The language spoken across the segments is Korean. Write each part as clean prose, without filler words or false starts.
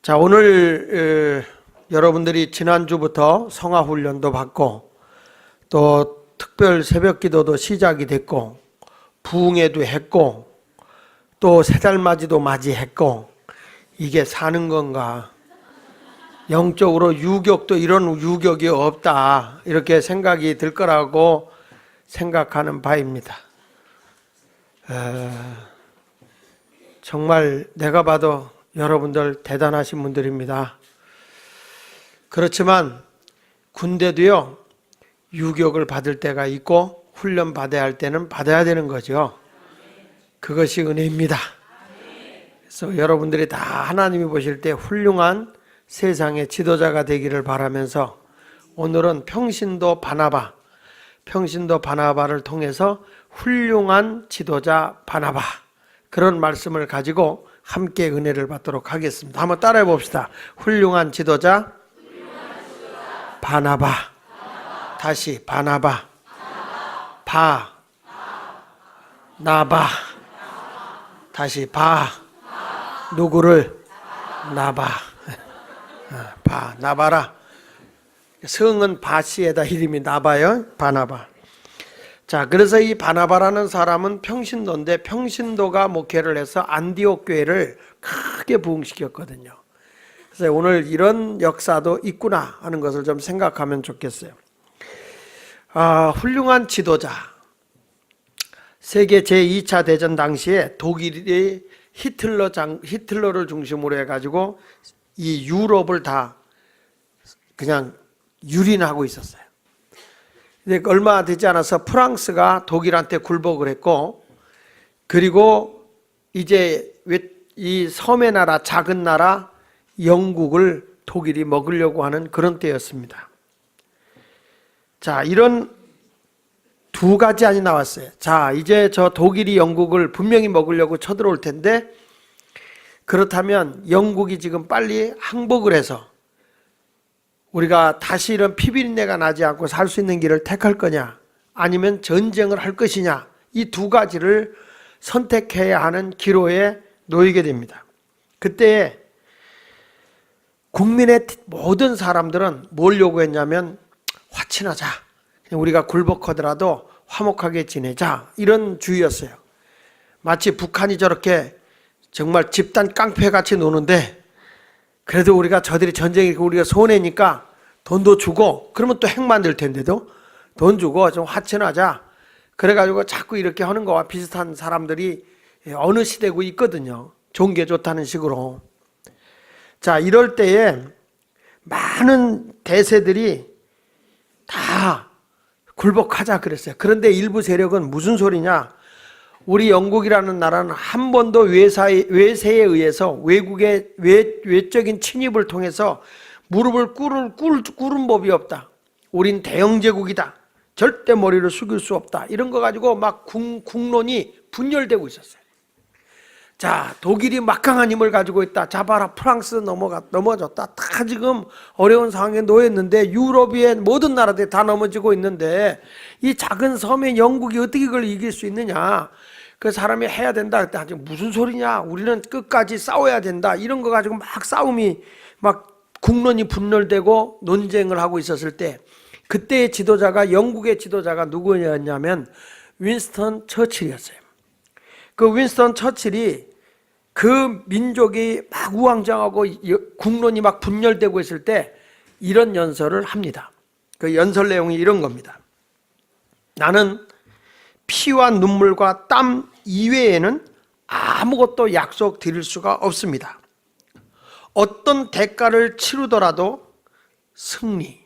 자, 오늘 여러분들이 지난주부터 성화훈련도 받고 또 특별 새벽기도도 시작이 됐고 부흥회도 했고 또 새달맞이도 맞이했고 이게 사는 건가? 영적으로 유격도 이런 유격이 없다 이렇게 생각이 들 거라고 생각하는 바입니다. 정말 내가 봐도 여러분들 대단하신 분들입니다. 그렇지만 군대도요 유격을 받을 때가 있고 훈련 받아야 할 때는 받아야 되는 거죠. 그것이 은혜입니다. 그래서 여러분들이 다 하나님이 보실 때 훌륭한 세상의 지도자가 되기를 바라면서 오늘은 평신도 바나바를 통해서 훌륭한 지도자 바나바 그런 말씀을 가지고 함께 은혜를 받도록 하겠습니다. 한번 따라해 봅시다. 훌륭한 지도자 바나바. 다시 바나바. 나바. 다시 누구를 나바. 나바라. 성은 바시에다 이름이 나바요. 바나바. 자, 그래서 이 바나바라는 사람은 평신도인데 평신도가 목회를 해서 안디옥 교회를 크게 부흥시켰거든요. 그래서 오늘 이런 역사도 있구나 하는 것을 좀 생각하면 좋겠어요. 훌륭한 지도자. 세계 제2차 대전 당시에 독일이 히틀러를 중심으로 해가지고 이 유럽을 다 그냥 유린하고 있었어요. 근데 얼마 되지 않아서 프랑스가 독일한테 굴복을 했고, 그리고 이제 이 섬의 나라, 작은 나라 영국을 독일이 먹으려고 하는 그런 때였습니다. 자, 이런 두 가지 안이 나왔어요. 자, 이제 저 독일이 영국을 분명히 먹으려고 쳐들어올 텐데, 그렇다면 영국이 지금 빨리 항복을 해서 우리가 다시 이런 피비린내가 나지 않고 살 수 있는 길을 택할 거냐, 아니면 전쟁을 할 것이냐, 이 두 가지를 선택해야 하는 기로에 놓이게 됩니다. 그때 국민의 모든 사람들은 뭘 요구했냐면 화친하자, 우리가 굴복하더라도 화목하게 지내자, 이런 주의였어요. 마치 북한이 저렇게 정말 집단 깡패같이 노는데 그래도 우리가 저들이 전쟁이 우리가 손해니까 돈도 주고, 그러면 또 핵 만들 텐데도 돈 주고 좀 화친하자, 그래가지고 자꾸 이렇게 하는 거와 비슷한 사람들이 어느 시대고 있거든요. 좋은 게 좋다는 식으로. 자, 이럴 때에 많은 대세들이 다 굴복하자 그랬어요. 그런데 일부 세력은 무슨 소리냐, 우리 영국이라는 나라는 한 번도 외세에 의해서 외국의 외적인 침입을 통해서 무릎을 꿇은 법이 없다. 우린 대영제국이다. 절대 머리를 숙일 수 없다. 이런 거 가지고 막 국론이 분열되고 있었어요. 자, 독일이 막강한 힘을 가지고 있다. 자, 봐라, 프랑스 넘어졌다. 다 지금 어려운 상황에 놓였는데 유럽의 모든 나라들이 다 넘어지고 있는데 이 작은 섬의 영국이 어떻게 이걸 이길 수 있느냐. 그 사람이 해야 된다. 그때 무슨 소리냐. 우리는 끝까지 싸워야 된다. 이런 거 가지고 막 싸움이 막 국론이 분열되고 논쟁을 하고 있었을 때 그때의 지도자가, 영국의 지도자가 누구였냐면 윈스턴 처칠이었어요. 그 윈스턴 처칠이 그 민족이 막 우왕좌왕하고 국론이 막 분열되고 있을 때 이런 연설을 합니다. 그 연설 내용이 이런 겁니다. 나는 피와 눈물과 땀 이외에는 아무것도 약속드릴 수가 없습니다. 어떤 대가를 치르더라도 승리,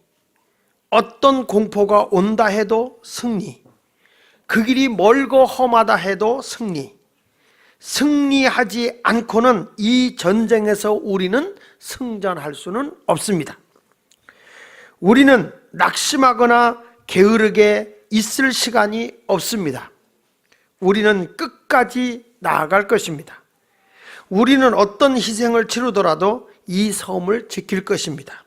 어떤 공포가 온다 해도 승리, 그 길이 멀고 험하다 해도 승리, 승리하지 않고는 이 전쟁에서 우리는 승전할 수는 없습니다. 우리는 낙심하거나 게으르게 있을 시간이 없습니다. 우리는 끝까지 나아갈 것입니다. 우리는 어떤 희생을 치르더라도 이 섬을 지킬 것입니다.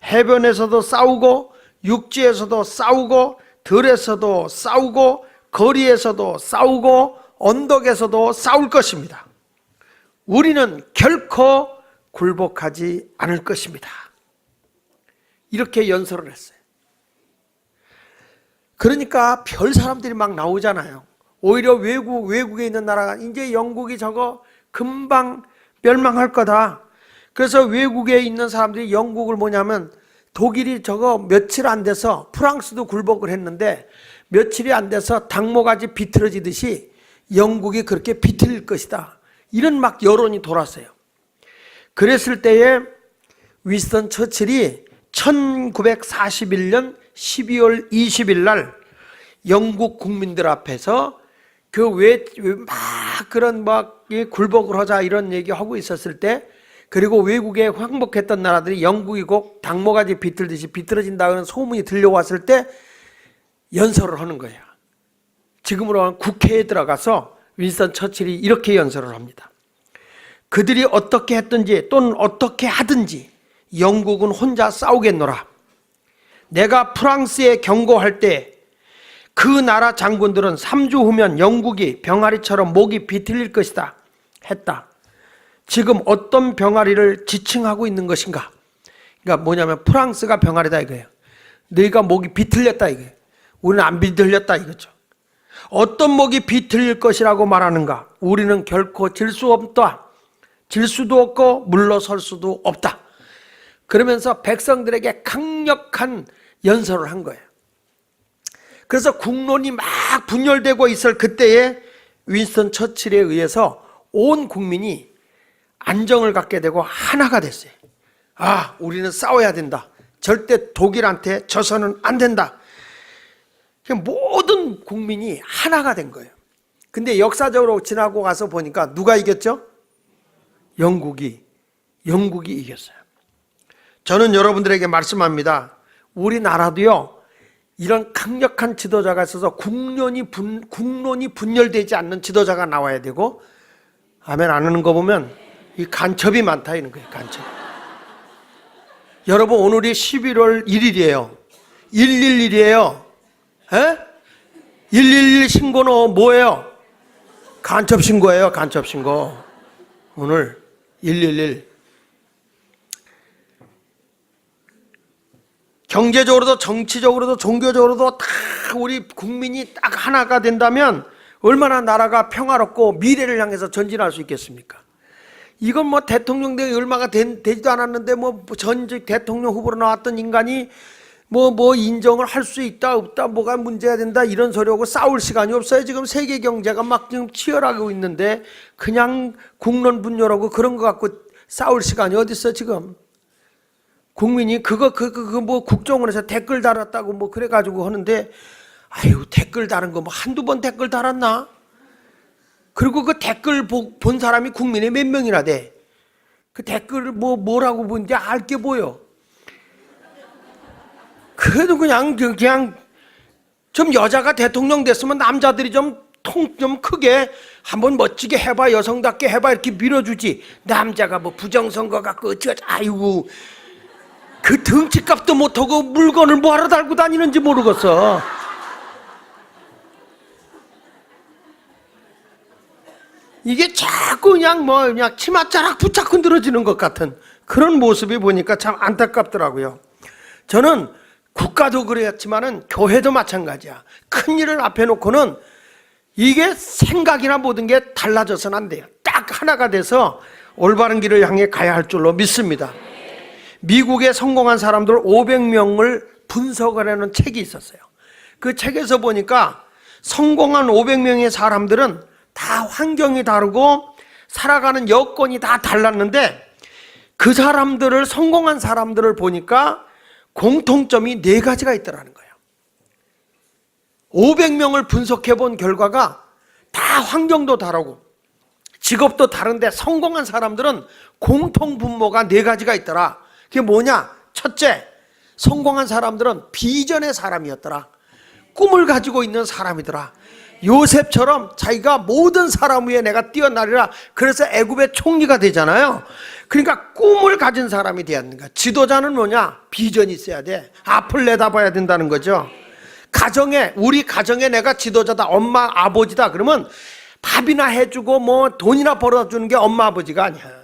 해변에서도 싸우고 육지에서도 싸우고 들에서도 싸우고 거리에서도 싸우고 언덕에서도 싸울 것입니다. 우리는 결코 굴복하지 않을 것입니다. 이렇게 연설을 했어요. 그러니까 별 사람들이 막 나오잖아요. 오히려 외국에 있는 나라가 이제 영국이 저거 금방 멸망할 거다. 그래서 외국에 있는 사람들이 영국을 뭐냐면 독일이 저거 며칠 안 돼서 프랑스도 굴복을 했는데 며칠이 안 돼서 당모가지 비틀어지듯이 영국이 그렇게 비틀릴 것이다. 이런 막 여론이 돌았어요. 그랬을 때에 윈스턴 처칠이 1941년 12월 20일 날 영국 국민들 앞에서 그 막 그런 막 굴복을 하자 이런 얘기하고 있었을 때, 그리고 외국에 항복했던 나라들이 영국이 꼭 당모가지 비틀듯이 비틀어진다는 소문이 들려왔을 때 연설을 하는 거예요. 지금으로 하면 국회에 들어가서 윈스턴 처칠이 이렇게 연설을 합니다. 그들이 어떻게 했든지 또는 어떻게 하든지 영국은 혼자 싸우겠노라. 내가 프랑스에 경고할 때 그 나라 장군들은 3주 후면 영국이 병아리처럼 목이 비틀릴 것이다 했다. 지금 어떤 병아리를 지칭하고 있는 것인가? 그러니까 뭐냐면 프랑스가 병아리다 이거예요. 너희가 목이 비틀렸다 이거예요. 우리는 안 비틀렸다 이거죠. 어떤 목이 비틀릴 것이라고 말하는가? 우리는 결코 질 수 없다. 질 수도 없고 물러설 수도 없다. 그러면서 백성들에게 강력한 연설을 한 거예요. 그래서 국론이 막 분열되고 있을 그때에 윈스턴 처칠에 의해서 온 국민이 안정을 갖게 되고 하나가 됐어요. 아, 우리는 싸워야 된다. 절대 독일한테 져서는 안 된다. 모든 국민이 하나가 된 거예요. 근데 역사적으로 지나고 가서 보니까 누가 이겼죠? 영국이 이겼어요. 저는 여러분들에게 말씀합니다. 우리나라도요, 이런 강력한 지도자가 있어서 국론이 분열되지 않는 지도자가 나와야 되고, 아멘 안 하는 거 보면 이 간첩이 많다 이런 거예요. 간첩. 여러분 오늘이 11월 1일이에요. 111이에요. 에? 111 신고는 뭐예요? 간첩 신고예요. 간첩 신고. 오늘 111. 경제적으로도 정치적으로도 종교적으로도 다 우리 국민이 딱 하나가 된다면 얼마나 나라가 평화롭고 미래를 향해서 전진할 수 있겠습니까? 이건 뭐 대통령 되기 얼마가 되지도 않았는데 뭐 전직 대통령 후보로 나왔던 인간이 뭐 인정을 할 수 있다 없다 뭐가 문제가 된다 이런 소리하고 싸울 시간이 없어요. 지금 세계 경제가 막 지금 치열하고 있는데 그냥 국론 분열하고 그런 거 갖고 싸울 시간이 어디 있어 지금? 국민이 그거 뭐 국정원에서 댓글 달았다고 뭐 그래가지고 하는데, 아유 댓글 달은 거 뭐 한두 번 댓글 달았나? 그리고 그 댓글 본 사람이 국민에 몇 명이나 돼? 그 댓글을 뭐라고 보는지 알게 보여. 그래도 그냥 좀 여자가 대통령 됐으면 남자들이 좀 크게 한번 멋지게 해봐, 여성답게 해봐 이렇게 밀어주지. 남자가 뭐 부정선거 갖고 어쩌자. 아이고 그 덩치값도 못하고 물건을 뭐하러 달고 다니는지 모르겠어. 이게 자꾸 그냥 치맛자락 붙잡고 늘어지는 것 같은 그런 모습이 보니까 참 안타깝더라고요. 저는 국가도 그랬지만은 교회도 마찬가지야. 큰 일을 앞에 놓고는 이게 생각이나 모든 게 달라져서는 안 돼요. 딱 하나가 돼서 올바른 길을 향해 가야 할 줄로 믿습니다. 미국에 성공한 사람들 500명을 분석하려는 책이 있었어요. 그 책에서 보니까 성공한 500명의 사람들은 다 환경이 다르고 살아가는 여건이 다 달랐는데 그 사람들을 성공한 사람들을 보니까 공통점이 4가지가 있더라는 거예요. 500명을 분석해 본 결과가 다 환경도 다르고 직업도 다른데 성공한 사람들은 공통 분모가 4가지가 있더라. 그게 뭐냐? 첫째, 성공한 사람들은 비전의 사람이었더라. 꿈을 가지고 있는 사람이더라. 요셉처럼 자기가 모든 사람 위에 내가 뛰어나리라. 그래서 애굽의 총리가 되잖아요. 그러니까 꿈을 가진 사람이 돼야 하는 거야. 지도자는 뭐냐? 비전이 있어야 돼. 앞을 내다봐야 된다는 거죠. 우리 가정에 내가 지도자다, 엄마 아버지다 그러면 밥이나 해주고 뭐 돈이나 벌어주는 게 엄마 아버지가 아니야.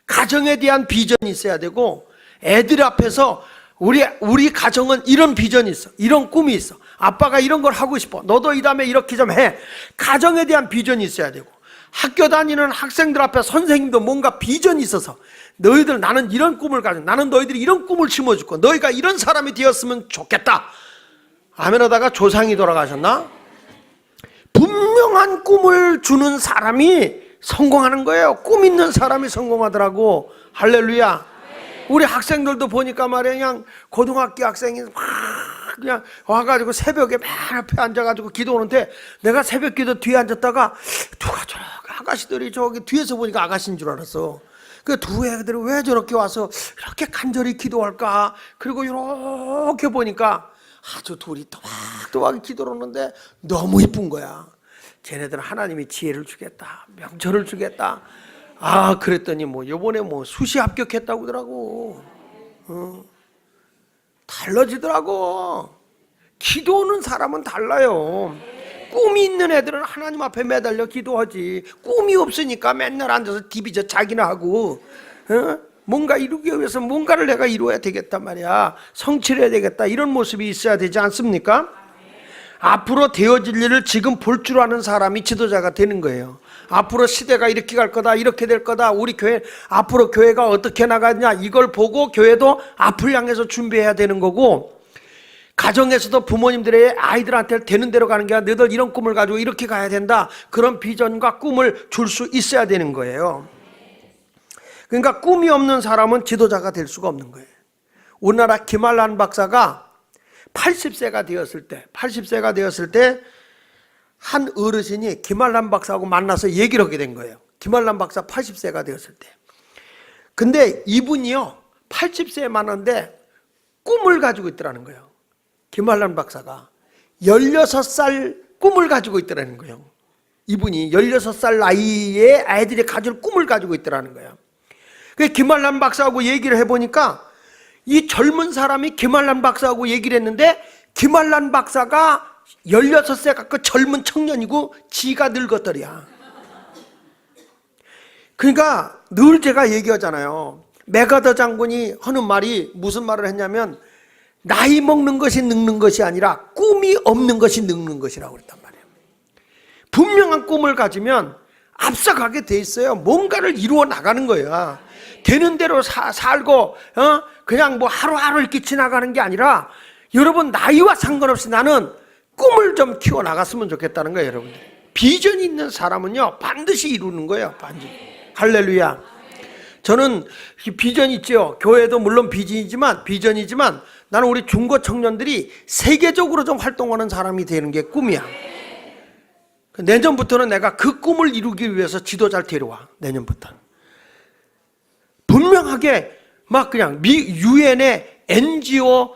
가정에 대한 비전이 있어야 되고, 애들 앞에서 우리 가정은 이런 비전이 있어, 이런 꿈이 있어, 아빠가 이런 걸 하고 싶어, 너도 이 다음에 이렇게 좀 해. 가정에 대한 비전이 있어야 되고, 학교 다니는 학생들 앞에 선생님도 뭔가 비전이 있어서, 너희들 나는 이런 꿈을 가지고, 나는 너희들이 이런 꿈을 심어줄 거야, 너희가 이런 사람이 되었으면 좋겠다. 아멘 하다가 조상이 돌아가셨나? 분명한 꿈을 주는 사람이 성공하는 거예요. 꿈 있는 사람이 성공하더라고. 할렐루야. 우리 학생들도 보니까 말이야, 그냥 고등학교 학생이 막 그냥 와가지고 새벽에 맨 앞에 앉아가지고 기도하는데, 내가 새벽 기도 뒤에 앉았다가 누가 저렇게 아가씨들이 저기 뒤에서 보니까 아가씨인 줄 알았어. 그 두 애들이 왜 저렇게 와서 이렇게 간절히 기도할까? 그리고 이렇게 보니까 아주 둘이 또박또박 기도를 하는데 너무 이쁜 거야. 쟤네들은 하나님이 지혜를 주겠다, 명철을 주겠다. 아, 그랬더니 요번에 수시 합격했다고 하더라고. 달라지더라고. 기도하는 사람은 달라요. 꿈이 있는 애들은 하나님 앞에 매달려 기도하지. 꿈이 없으니까 맨날 앉아서 디비저 자기나 하고, 뭔가 이루기 위해서 뭔가를 내가 이루어야 되겠단 말이야. 성취를 해야 되겠다, 이런 모습이 있어야 되지 않습니까? 앞으로 되어질 일을 지금 볼 줄 아는 사람이 지도자가 되는 거예요. 앞으로 시대가 이렇게 갈 거다, 이렇게 될 거다, 우리 교회 앞으로 교회가 어떻게 나가냐, 이걸 보고 교회도 앞을 향해서 준비해야 되는 거고, 가정에서도 부모님들의 아이들한테 되는 대로 가는 게 아니라 너희들 이런 꿈을 가지고 이렇게 가야 된다, 그런 비전과 꿈을 줄 수 있어야 되는 거예요. 그러니까 꿈이 없는 사람은 지도자가 될 수가 없는 거예요. 우리나라 김한란 박사가 80세가 되었을 때 한 어르신이 김한란 박사하고 만나서 얘기를 하게 된 거예요. 김한란 박사 80세가 되었을 때. 근데 이분이요, 80세에 만났는데 꿈을 가지고 있더라는 거예요. 김한란 박사가 16살 꿈을 가지고 있더라는 거예요. 이분이 16살 나이에 아이들이 가질 꿈을 가지고 있더라는 거예요. 그래서 김한란 박사하고 얘기를 해보니까 이 젊은 사람이 김한란 박사하고 얘기를 했는데, 김한란 박사가 16세가 그 젊은 청년이고 지가 늙었더랴. 그러니까 늘 제가 얘기하잖아요. 메가더 장군이 하는 말이 무슨 말을 했냐면, 나이 먹는 것이 늙는 것이 아니라 꿈이 없는 것이 늙는 것이라고 그랬단 말이에요. 분명한 꿈을 가지면 앞서가게 돼 있어요. 뭔가를 이루어 나가는 거야. 되는 대로 살고 그냥 하루하루 이렇게 지나가는 게 아니라, 여러분 나이와 상관없이 나는 꿈을 좀 키워 나갔으면 좋겠다는 거예요. 여러분, 비전이 있는 사람은요 반드시 이루는 거예요. 반드시. 할렐루야. 저는 비전이 있죠. 교회도 물론 비전이지만 나는 우리 중고 청년들이 세계적으로 좀 활동하는 사람이 되는 게 꿈이야. 내년부터는 내가 그 꿈을 이루기 위해서 지도자를 데려와. 내년부터 분명하게 막 그냥 유엔의 NGO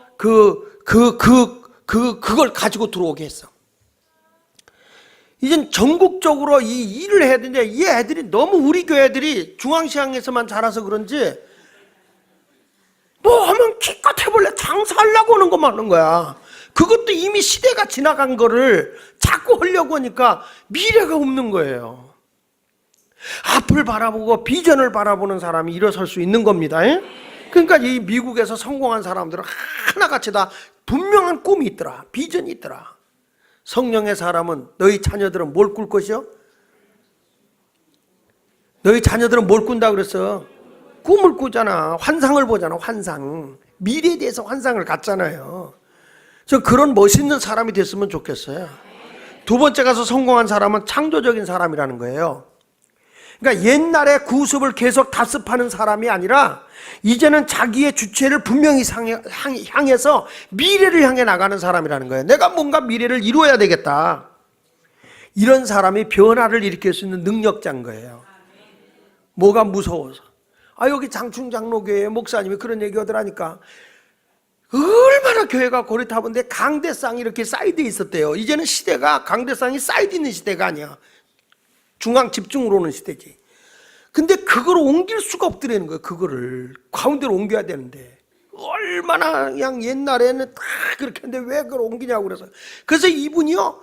그걸 가지고 들어오게 했어. 이젠 전국적으로 이 일을 해야 되는데, 이 애들이 너무, 우리 교회 애들이 중앙시장에서만 자라서 그런지 하면 기껏 해볼래 장사하려고 하는 것만 하는 거야. 그것도 이미 시대가 지나간 거를 자꾸 하려고 하니까 미래가 없는 거예요. 앞을 바라보고 비전을 바라보는 사람이 일어설 수 있는 겁니다. 그러니까 이 미국에서 성공한 사람들은 하나같이 다 분명한 꿈이 있더라, 비전이 있더라. 성령의 사람은 너희 자녀들은 뭘 꿀 것이요? 너희 자녀들은 뭘 꾼다 그랬어? 꿈을 꾸잖아. 환상을 보잖아. 환상. 미래에 대해서 환상을 갖잖아요. 저 그런 멋있는 사람이 됐으면 좋겠어요. 두 번째 가서 성공한 사람은 창조적인 사람이라는 거예요. 그러니까 옛날에 구습을 계속 답습하는 사람이 아니라 이제는 자기의 주체를 분명히 향해서 미래를 향해 나가는 사람이라는 거예요. 내가 뭔가 미래를 이루어야 되겠다. 이런 사람이 변화를 일으킬 수 있는 능력자인 거예요. 뭐가 무서워서. 여기 장충장로교회 목사님이 그런 얘기 하더라니까. 얼마나 교회가 고리타분데 강대상이 이렇게 쌓여져 있었대요. 이제는 시대가 강대상이 쌓여져 있는 시대가 아니야. 중앙 집중으로 오는 시대지. 근데 그걸 옮길 수가 없더라는 거예요. 그거를 가운데로 옮겨야 되는데 얼마나 그냥 옛날에는 다 그렇게 했는데 왜 그걸 옮기냐고 그래서 이분이요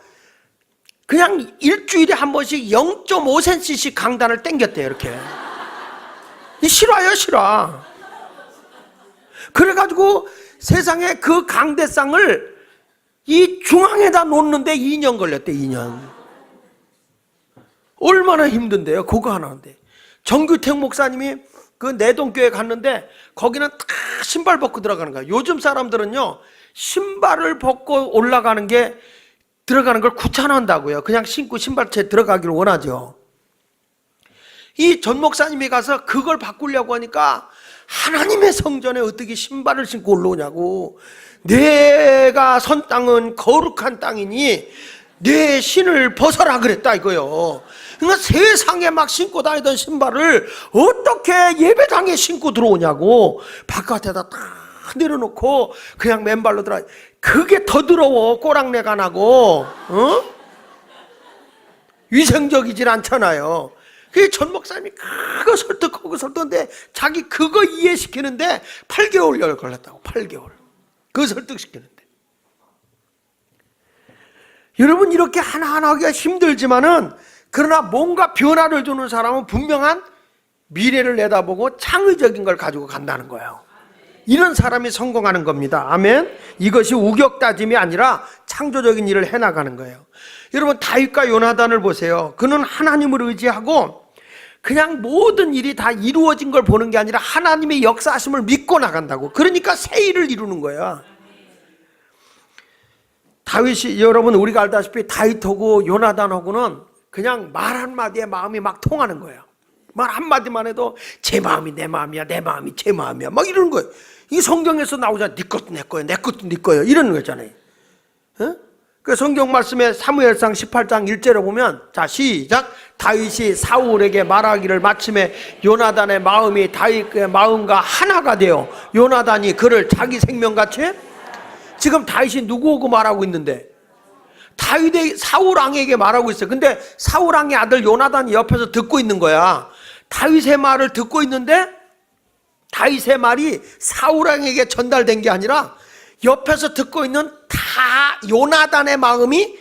그냥 일주일에 한 번씩 0.5cm씩 강단을 땡겼대요. 이렇게 싫어요, 싫어. 그래가지고 세상에 그 강대상을 이 중앙에다 놓는데 2년 걸렸대, 2년. 얼마나 힘든데요, 그거 하나인데. 정규택 목사님이 그 내동교회 갔는데 거기는 다 신발 벗고 들어가는 거야. 요즘 사람들은요, 신발을 벗고 올라가는 게 들어가는 걸 귀찮아한다고요. 그냥 신고 신발채 들어가기를 원하죠. 이 전 목사님이 가서 그걸 바꾸려고 하니까 하나님의 성전에 어떻게 신발을 신고 올라오냐고. 내가 선 땅은 거룩한 땅이니 내 신을 벗어라 그랬다 이거요. 그러니까 세상에 막 신고 다니던 신발을 어떻게 예배당에 신고 들어오냐고. 바깥에다 다 내려놓고 그냥 맨발로 들어가. 그게 더 더러워. 꼬랑내가 나고, 위생적이질 않잖아요. 그 전 목사님이 그거 설득하고 설득인데 자기 그거 이해시키는데 8개월 걸렸다고. 8개월. 그거 설득시키는데. 여러분, 이렇게 하나하나 하기가 힘들지만은 그러나 뭔가 변화를 주는 사람은 분명한 미래를 내다보고 창의적인 걸 가지고 간다는 거예요. 이런 사람이 성공하는 겁니다. 아멘. 이것이 우격다짐이 아니라 창조적인 일을 해나가는 거예요. 여러분, 다윗과 요나단을 보세요. 그는 하나님을 의지하고 그냥 모든 일이 다 이루어진 걸 보는 게 아니라 하나님의 역사하심을 믿고 나간다고. 그러니까 새 일을 이루는 거예요. 다윗이, 여러분 우리가 알다시피 다윗하고 요나단하고는 그냥 말 한마디에 마음이 막 통하는 거예요. 말 한마디만 해도 제 마음이 내 마음이야, 내 마음이 제 마음이야, 막 이러는 거예요. 이 성경에서 나오잖아요. 네 것도 내 거예요, 내 것도 네 거예요, 이러는 거잖아요. 그 성경 말씀에 사무엘상 18장 1절에 보면, 자 시작. 다윗이 사울에게 말하기를 마침에 요나단의 마음이 다윗의 마음과 하나가 되어 요나단이 그를 자기 생명같이. 지금 다윗이 누구하고 말하고 있는데? 다윗의 사울왕에게 말하고 있어요. 근데 사울왕의 아들 요나단이 옆에서 듣고 있는 거야. 다윗의 말을 듣고 있는데 다윗의 말이 사울왕에게 전달된 게 아니라 옆에서 듣고 있는 다 요나단의 마음이,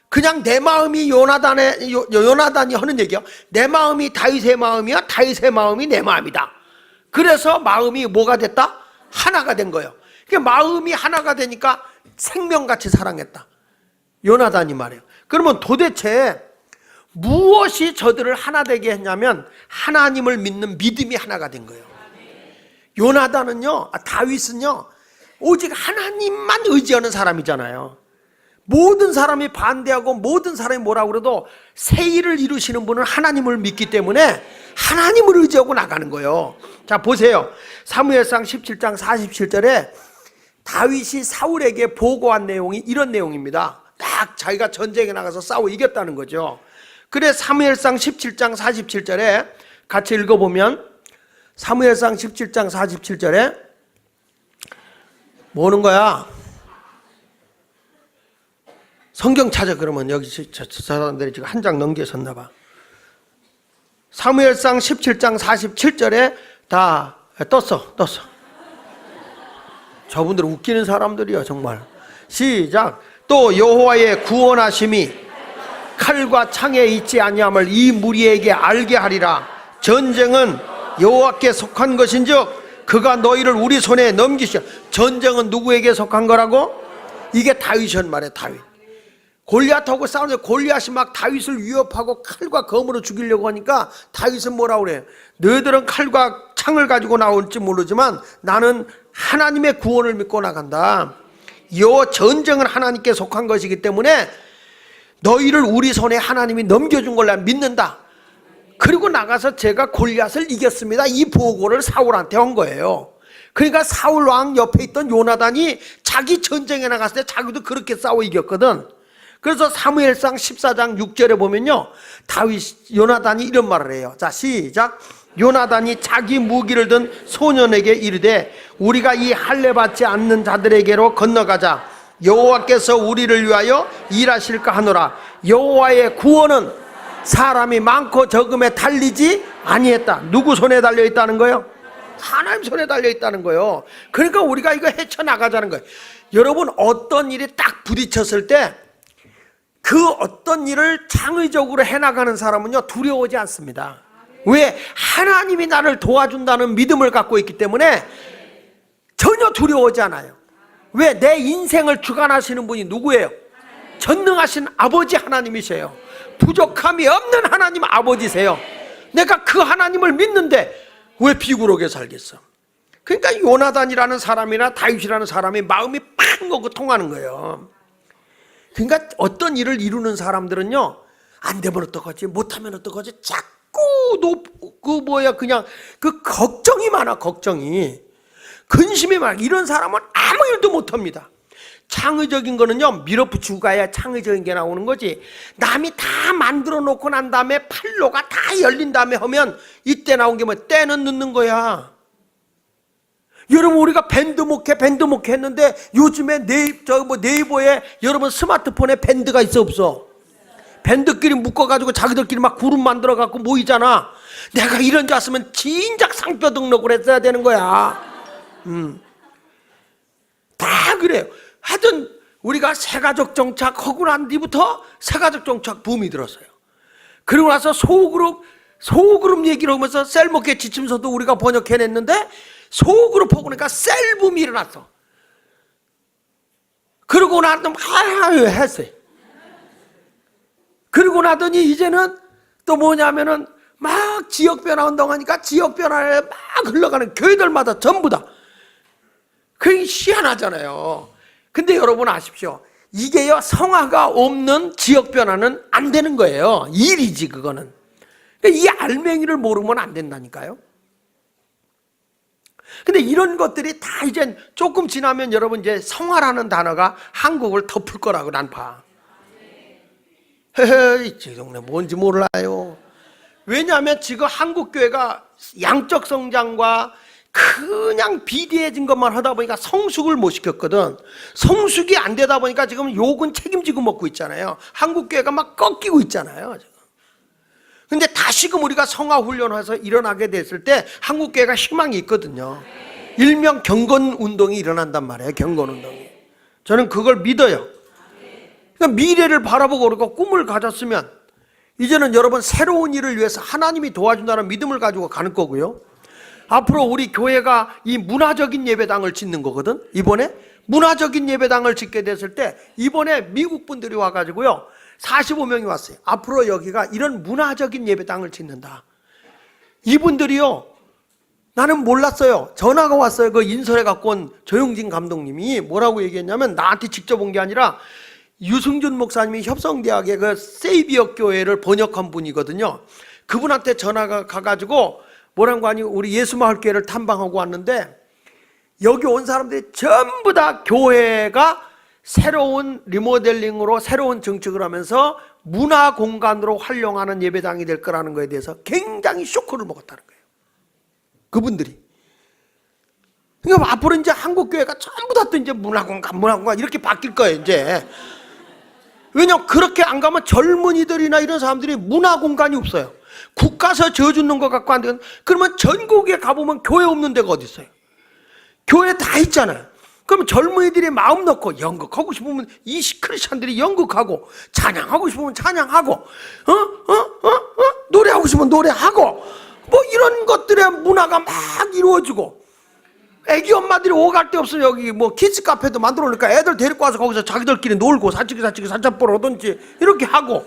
그냥 내 마음이 요나단이 하는 얘기야. 내 마음이 다윗의 마음이야, 다윗의 마음이 내 마음이다. 그래서 마음이 뭐가 됐다? 하나가 된 거예요. 마음이 하나가 되니까 생명같이 사랑했다, 요나단이 말해요. 그러면 도대체 무엇이 저들을 하나 되게 했냐면 하나님을 믿는 믿음이 하나가 된 거예요. 요나단은요, 다윗은요, 오직 하나님만 의지하는 사람이잖아요. 모든 사람이 반대하고 모든 사람이 뭐라고 그래도 새 일을 이루시는 분은 하나님을 믿기 때문에 하나님을 의지하고 나가는 거예요. 자 보세요. 사무엘상 17장 47절에 다윗이 사울에게 보고한 내용이 이런 내용입니다. 딱 자기가 전쟁에 나가서 싸워 이겼다는 거죠. 그래 사무엘상 17장 47절에 같이 읽어보면, 사무엘상 17장 47절에 뭐는 거야? 성경 찾아. 그러면 여기 저 사람들이 지금 한 장 넘겨섰나 봐. 사무엘상 17장 47절에 다 떴어. 저분들 웃기는 사람들이야 정말. 시작. 또 여호와의 구원하심이 칼과 창에 있지 아니함을 이 무리에게 알게 하리라. 전쟁은 여호와께 속한 것인즉 그가 너희를 우리 손에 넘기시오. 전쟁은 누구에게 속한 거라고? 이게 다윗이란 말이에요. 다윗. 골리앗하고 싸우는데 골리앗이 막 다윗을 위협하고 칼과 검으로 죽이려고 하니까 다윗은 뭐라고 그래요? 너희들은 칼과 창을 가지고 나올지 모르지만 나는 하나님의 구원을 믿고 나간다. 이 전쟁은 하나님께 속한 것이기 때문에 너희를 우리 손에 하나님이 넘겨준 걸 난 믿는다. 그리고 나가서 제가 골리앗을 이겼습니다, 이 보고를 사울한테 한 거예요. 그러니까 사울 왕 옆에 있던 요나단이 자기 전쟁에 나갔을 때 자기도 그렇게 싸워 이겼거든. 그래서 사무엘상 14장 6절에 보면요, 요나단이 이런 말을 해요. 자 시작. 요나단이 자기 무기를 든 소년에게 이르되 우리가 이 할례 받지 않는 자들에게로 건너가자. 여호와께서 우리를 위하여 일하실까 하노라. 여호와의 구원은 사람이 많고 적음에 달리지 아니했다. 누구 손에 달려있다는 거예요? 하나님 손에 달려있다는 거예요. 그러니까 우리가 이거 헤쳐나가자는 거예요. 여러분, 어떤 일이 딱 부딪혔을 때 그 어떤 일을 창의적으로 해나가는 사람은요 두려워하지 않습니다. 왜? 하나님이 나를 도와준다는 믿음을 갖고 있기 때문에 전혀 두려워하지 않아요. 왜? 내 인생을 주관하시는 분이 누구예요? 전능하신 아버지 하나님이세요. 부족함이 없는 하나님 아버지세요. 내가 그 하나님을 믿는데 왜 비굴하게 살겠어? 그러니까 요나단이라는 사람이나 다윗이라는 사람이 마음이 팍 먹고 통하는 거예요. 그러니까 어떤 일을 이루는 사람들은요, 안 되면 어떡하지, 못하면 어떡하지, 자꾸 그냥 그 걱정이 많아. 걱정이, 근심이 많아. 이런 사람은 아무 일도 못합니다. 창의적인 거는요, 밀어붙이고 가야 창의적인 게 나오는 거지. 남이 다 만들어 놓고 난 다음에 판로가 다 열린 다음에 하면 이때 나온 게 뭐, 때는 늦는 거야. 여러분, 우리가 밴드 목회 했는데 요즘에 네이버에 여러분 스마트폰에 밴드가 있어 없어? 밴드끼리 묶어가지고 자기들끼리 막 그룹 만들어갖고 모이잖아. 내가 이런 줄 알았으면 진작 상표 등록을 했어야 되는 거야. 다 그래요. 하여튼 우리가 새가족 정착 하고 난 뒤부터 새가족 정착 붐이 들었어요. 그리고 나서 소그룹 얘기를 하면서 셀목회 지침서도 우리가 번역해냈는데 소그룹 하고 나니까 셀붐이 일어났어. 그러고 나더니 했어요. 그러고 나더니 이제는 또 뭐냐면은 막 지역변화 운동하니까 지역변화에 막 흘러가는 교회들마다 전부 다. 그게 희한하잖아요. 근데 여러분 아십시오. 이게요, 성화가 없는 지역변화는 안 되는 거예요. 일이지 그거는. 그러니까 이 알맹이를 모르면 안 된다니까요. 근데 이런 것들이 다 이제 조금 지나면 여러분 이제 성화라는 단어가 한국을 덮을 거라고 난 봐. 헤헤, 이 동네 뭔지 몰라요. 왜냐하면 지금 한국교회가 양적 성장과 그냥 비대해진 것만 하다 보니까 성숙을 못 시켰거든. 성숙이 안 되다 보니까 지금 욕은 책임지고 먹고 있잖아요. 한국교회가 막 꺾이고 있잖아요. 지금. 근데 다시금 우리가 성화 훈련해서 일어나게 됐을 때 한국교회가 희망이 있거든요. 일명 경건운동이 일어난단 말이에요. 경건운동이. 저는 그걸 믿어요. 그러니까 미래를 바라보고 우리가 꿈을 가졌으면 이제는 여러분 새로운 일을 위해서 하나님이 도와준다는 믿음을 가지고 가는 거고요. 앞으로 우리 교회가 이 문화적인 예배당을 짓는 거거든. 이번에 문화적인 예배당을 짓게 됐을 때 이번에 미국 분들이 와가지고요 45명이 왔어요. 앞으로 여기가 이런 문화적인 예배당을 짓는다. 이분들이요, 나는 몰랐어요. 전화가 왔어요. 그 인설해 갖고 온 조용진 감독님이 뭐라고 얘기했냐면, 나한테 직접 온 게 아니라 유승준 목사님이 협성대학의 그 세이비어 교회를 번역한 분이거든요. 그분한테 전화가 가가지고 뭐라고 하니, 우리 예수마을교회를 탐방하고 왔는데 여기 온 사람들이 전부 다 교회가 새로운 리모델링으로 새로운 증축을 하면서 문화 공간으로 활용하는 예배당이 될 거라는 거에 대해서 굉장히 쇼크를 먹었다는 거예요. 그분들이. 그러니까 앞으로 이제 한국교회가 전부 다 또 이제 문화공간 이렇게 바뀔 거예요, 이제. 왜냐면 그렇게 안 가면 젊은이들이나 이런 사람들이 문화공간이 없어요. 국가서 져주는 것 갖고 안 되는. 그러면 전국에 가보면 교회 없는 데가 어디 있어요? 교회 다 있잖아요. 그러면 젊은이들이 마음 놓고 연극하고 싶으면 이 크리스찬들이 연극하고, 찬양하고 싶으면 찬양하고, 노래하고 싶으면 노래하고, 뭐 이런 것들의 문화가 막 이루어지고, 애기 엄마들이 오갈 데 없으면 여기 뭐 키즈 카페도 만들어 놓으니까 애들 데리고 와서 거기서 자기들끼리 놀고 사치기 산짬보러 오든지 이렇게 하고,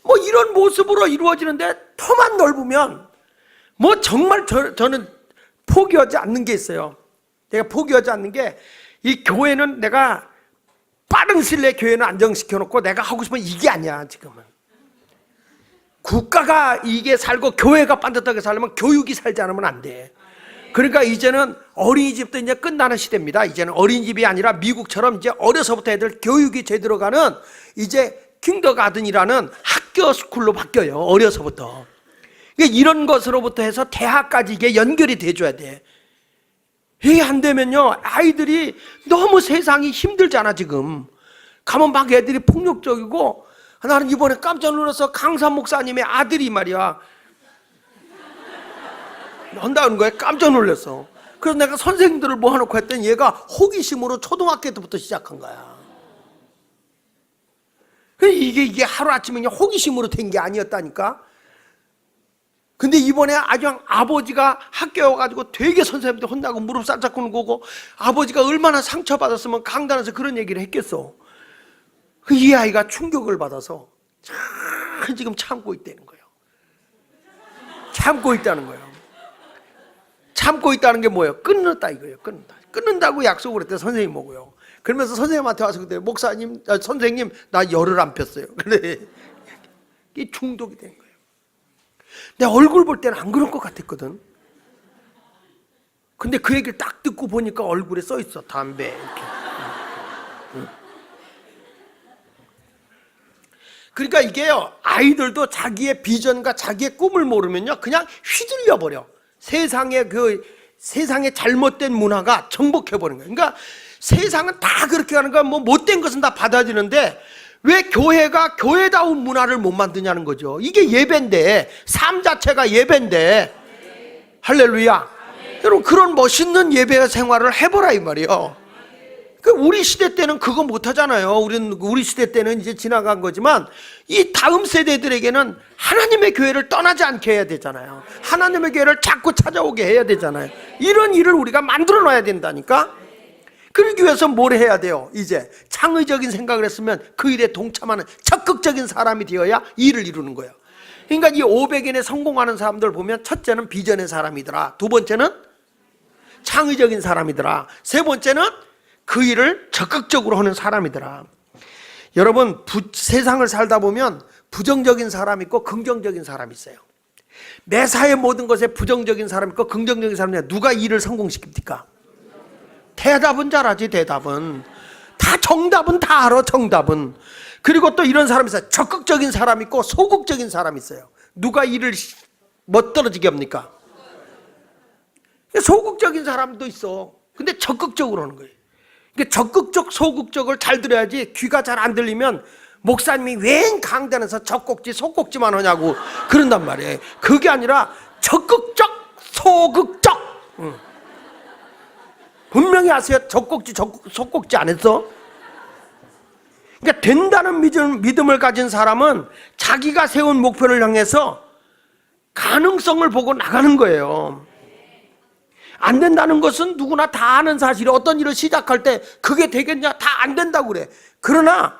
뭐 이런 모습으로 이루어지는데 터만 넓으면 뭐 정말 저는 포기하지 않는 게 있어요. 내가 포기하지 않는 게, 이 교회는 내가 빠른 시일 내에 교회는 안정시켜 놓고 내가 하고 싶은 이게 아니야. 지금은 국가가 이게 살고 교회가 반듯하게 살려면 교육이 살지 않으면 안 돼. 그러니까 이제는 어린이집도 이제 끝나는 시대입니다. 이제는 어린이집이 아니라 미국처럼 이제 어려서부터 애들 교육이 제대로 가는 이제 킹더가든이라는 학교 스쿨로 바뀌어요. 어려서부터. 그러니까 이런 것으로부터 해서 대학까지 이게 연결이 돼줘야 돼. 이게 안 되면요, 아이들이 너무 세상이 힘들잖아. 지금 가면 막 애들이 폭력적이고, 나는 이번에 깜짝 놀라서 강산 목사님의 아들이 말이야 한다는 거야. 깜짝 놀랐어. 그래서 내가 선생님들을 모아놓고 했더니 얘가 호기심으로 초등학교 때부터 시작한 거야. 이게 하루아침에 그냥 호기심으로 된 게 아니었다니까. 근데 이번에 아주 아버지가 학교에 와가지고 되게 선생님들 혼나고 무릎 살짝 꿇는 거고, 아버지가 얼마나 상처받았으면 강단에서 그런 얘기를 했겠어. 이 아이가 충격을 받아서 지금 참고 있다는 거예요. 참고 있다는 거예요. 참고 있다는 게 뭐예요? 끊는다 이거예요. 끊는다고 약속을 했대, 선생님 보고요. 그러면서 선생님한테 와서 그때 목사님, 선생님 나 열을 안 폈어요. 그래, 이게 중독이 된 거예요. 내 얼굴 볼 때는 안 그런 것 같았거든. 근데 그 얘기를 딱 듣고 보니까 얼굴에 써 있어, 담배 이렇게. 그러니까 이게요, 아이들도 자기의 비전과 자기의 꿈을 모르면요 그냥 휘둘려 버려. 세상의 잘못된 문화가 정복해 버린 거예요. 그러니까 세상은 다 그렇게 가는 거야. 뭐 못된 것은 다 받아들이는데 왜 교회가 교회다운 문화를 못 만드냐는 거죠. 이게 예배인데, 삶 자체가 예배인데. 할렐루야. 여러분, 그런 멋있는 예배 생활을 해보라 이 말이에요. 우리 시대 때는 그거 못 하잖아요. 우리 시대 때는 이제 지나간 거지만 이 다음 세대들에게는 하나님의 교회를 떠나지 않게 해야 되잖아요. 하나님의 교회를 자꾸 찾아오게 해야 되잖아요. 이런 일을 우리가 만들어 놔야 된다니까. 그러기 위해서 뭘 해야 돼요? 이제 창의적인 생각을 했으면 그 일에 동참하는 적극적인 사람이 되어야 일을 이루는 거예요. 그러니까 이 500인에 성공하는 사람들 보면, 첫째는 비전의 사람이더라, 두 번째는 창의적인 사람이더라, 세 번째는 그 일을 적극적으로 하는 사람이더라. 여러분, 세상을 살다 보면 부정적인 사람이 있고 긍정적인 사람이 있어요. 매사의 모든 것에 부정적인 사람이 있고 긍정적인 사람이 있어요. 누가 일을 성공시킵니까? 대답은 잘하지. 대답은 다, 정답은 다 알아. 정답은. 그리고 또 이런 사람이 있어요. 적극적인 사람이 있고 소극적인 사람이 있어요. 누가 일을 멋들어지게 합니까? 소극적인 사람도 있어. 근데 적극적으로 하는 거예요. 그러니까 적극적 소극적을 잘 들어야지. 귀가 잘 안 들리면 목사님이 웬 강단에서 적극지 소극지만 하냐고 그런단 말이에요. 그게 아니라 적극적 소극적. 분명히 아세요? 적극지 소극지 안 했어? 그러니까 된다는 믿음을 가진 사람은 자기가 세운 목표를 향해서 가능성을 보고 나가는 거예요. 안 된다는 것은 누구나 다 아는 사실이에요. 어떤 일을 시작할 때 그게 되겠냐? 다 안 된다고 그래. 그러나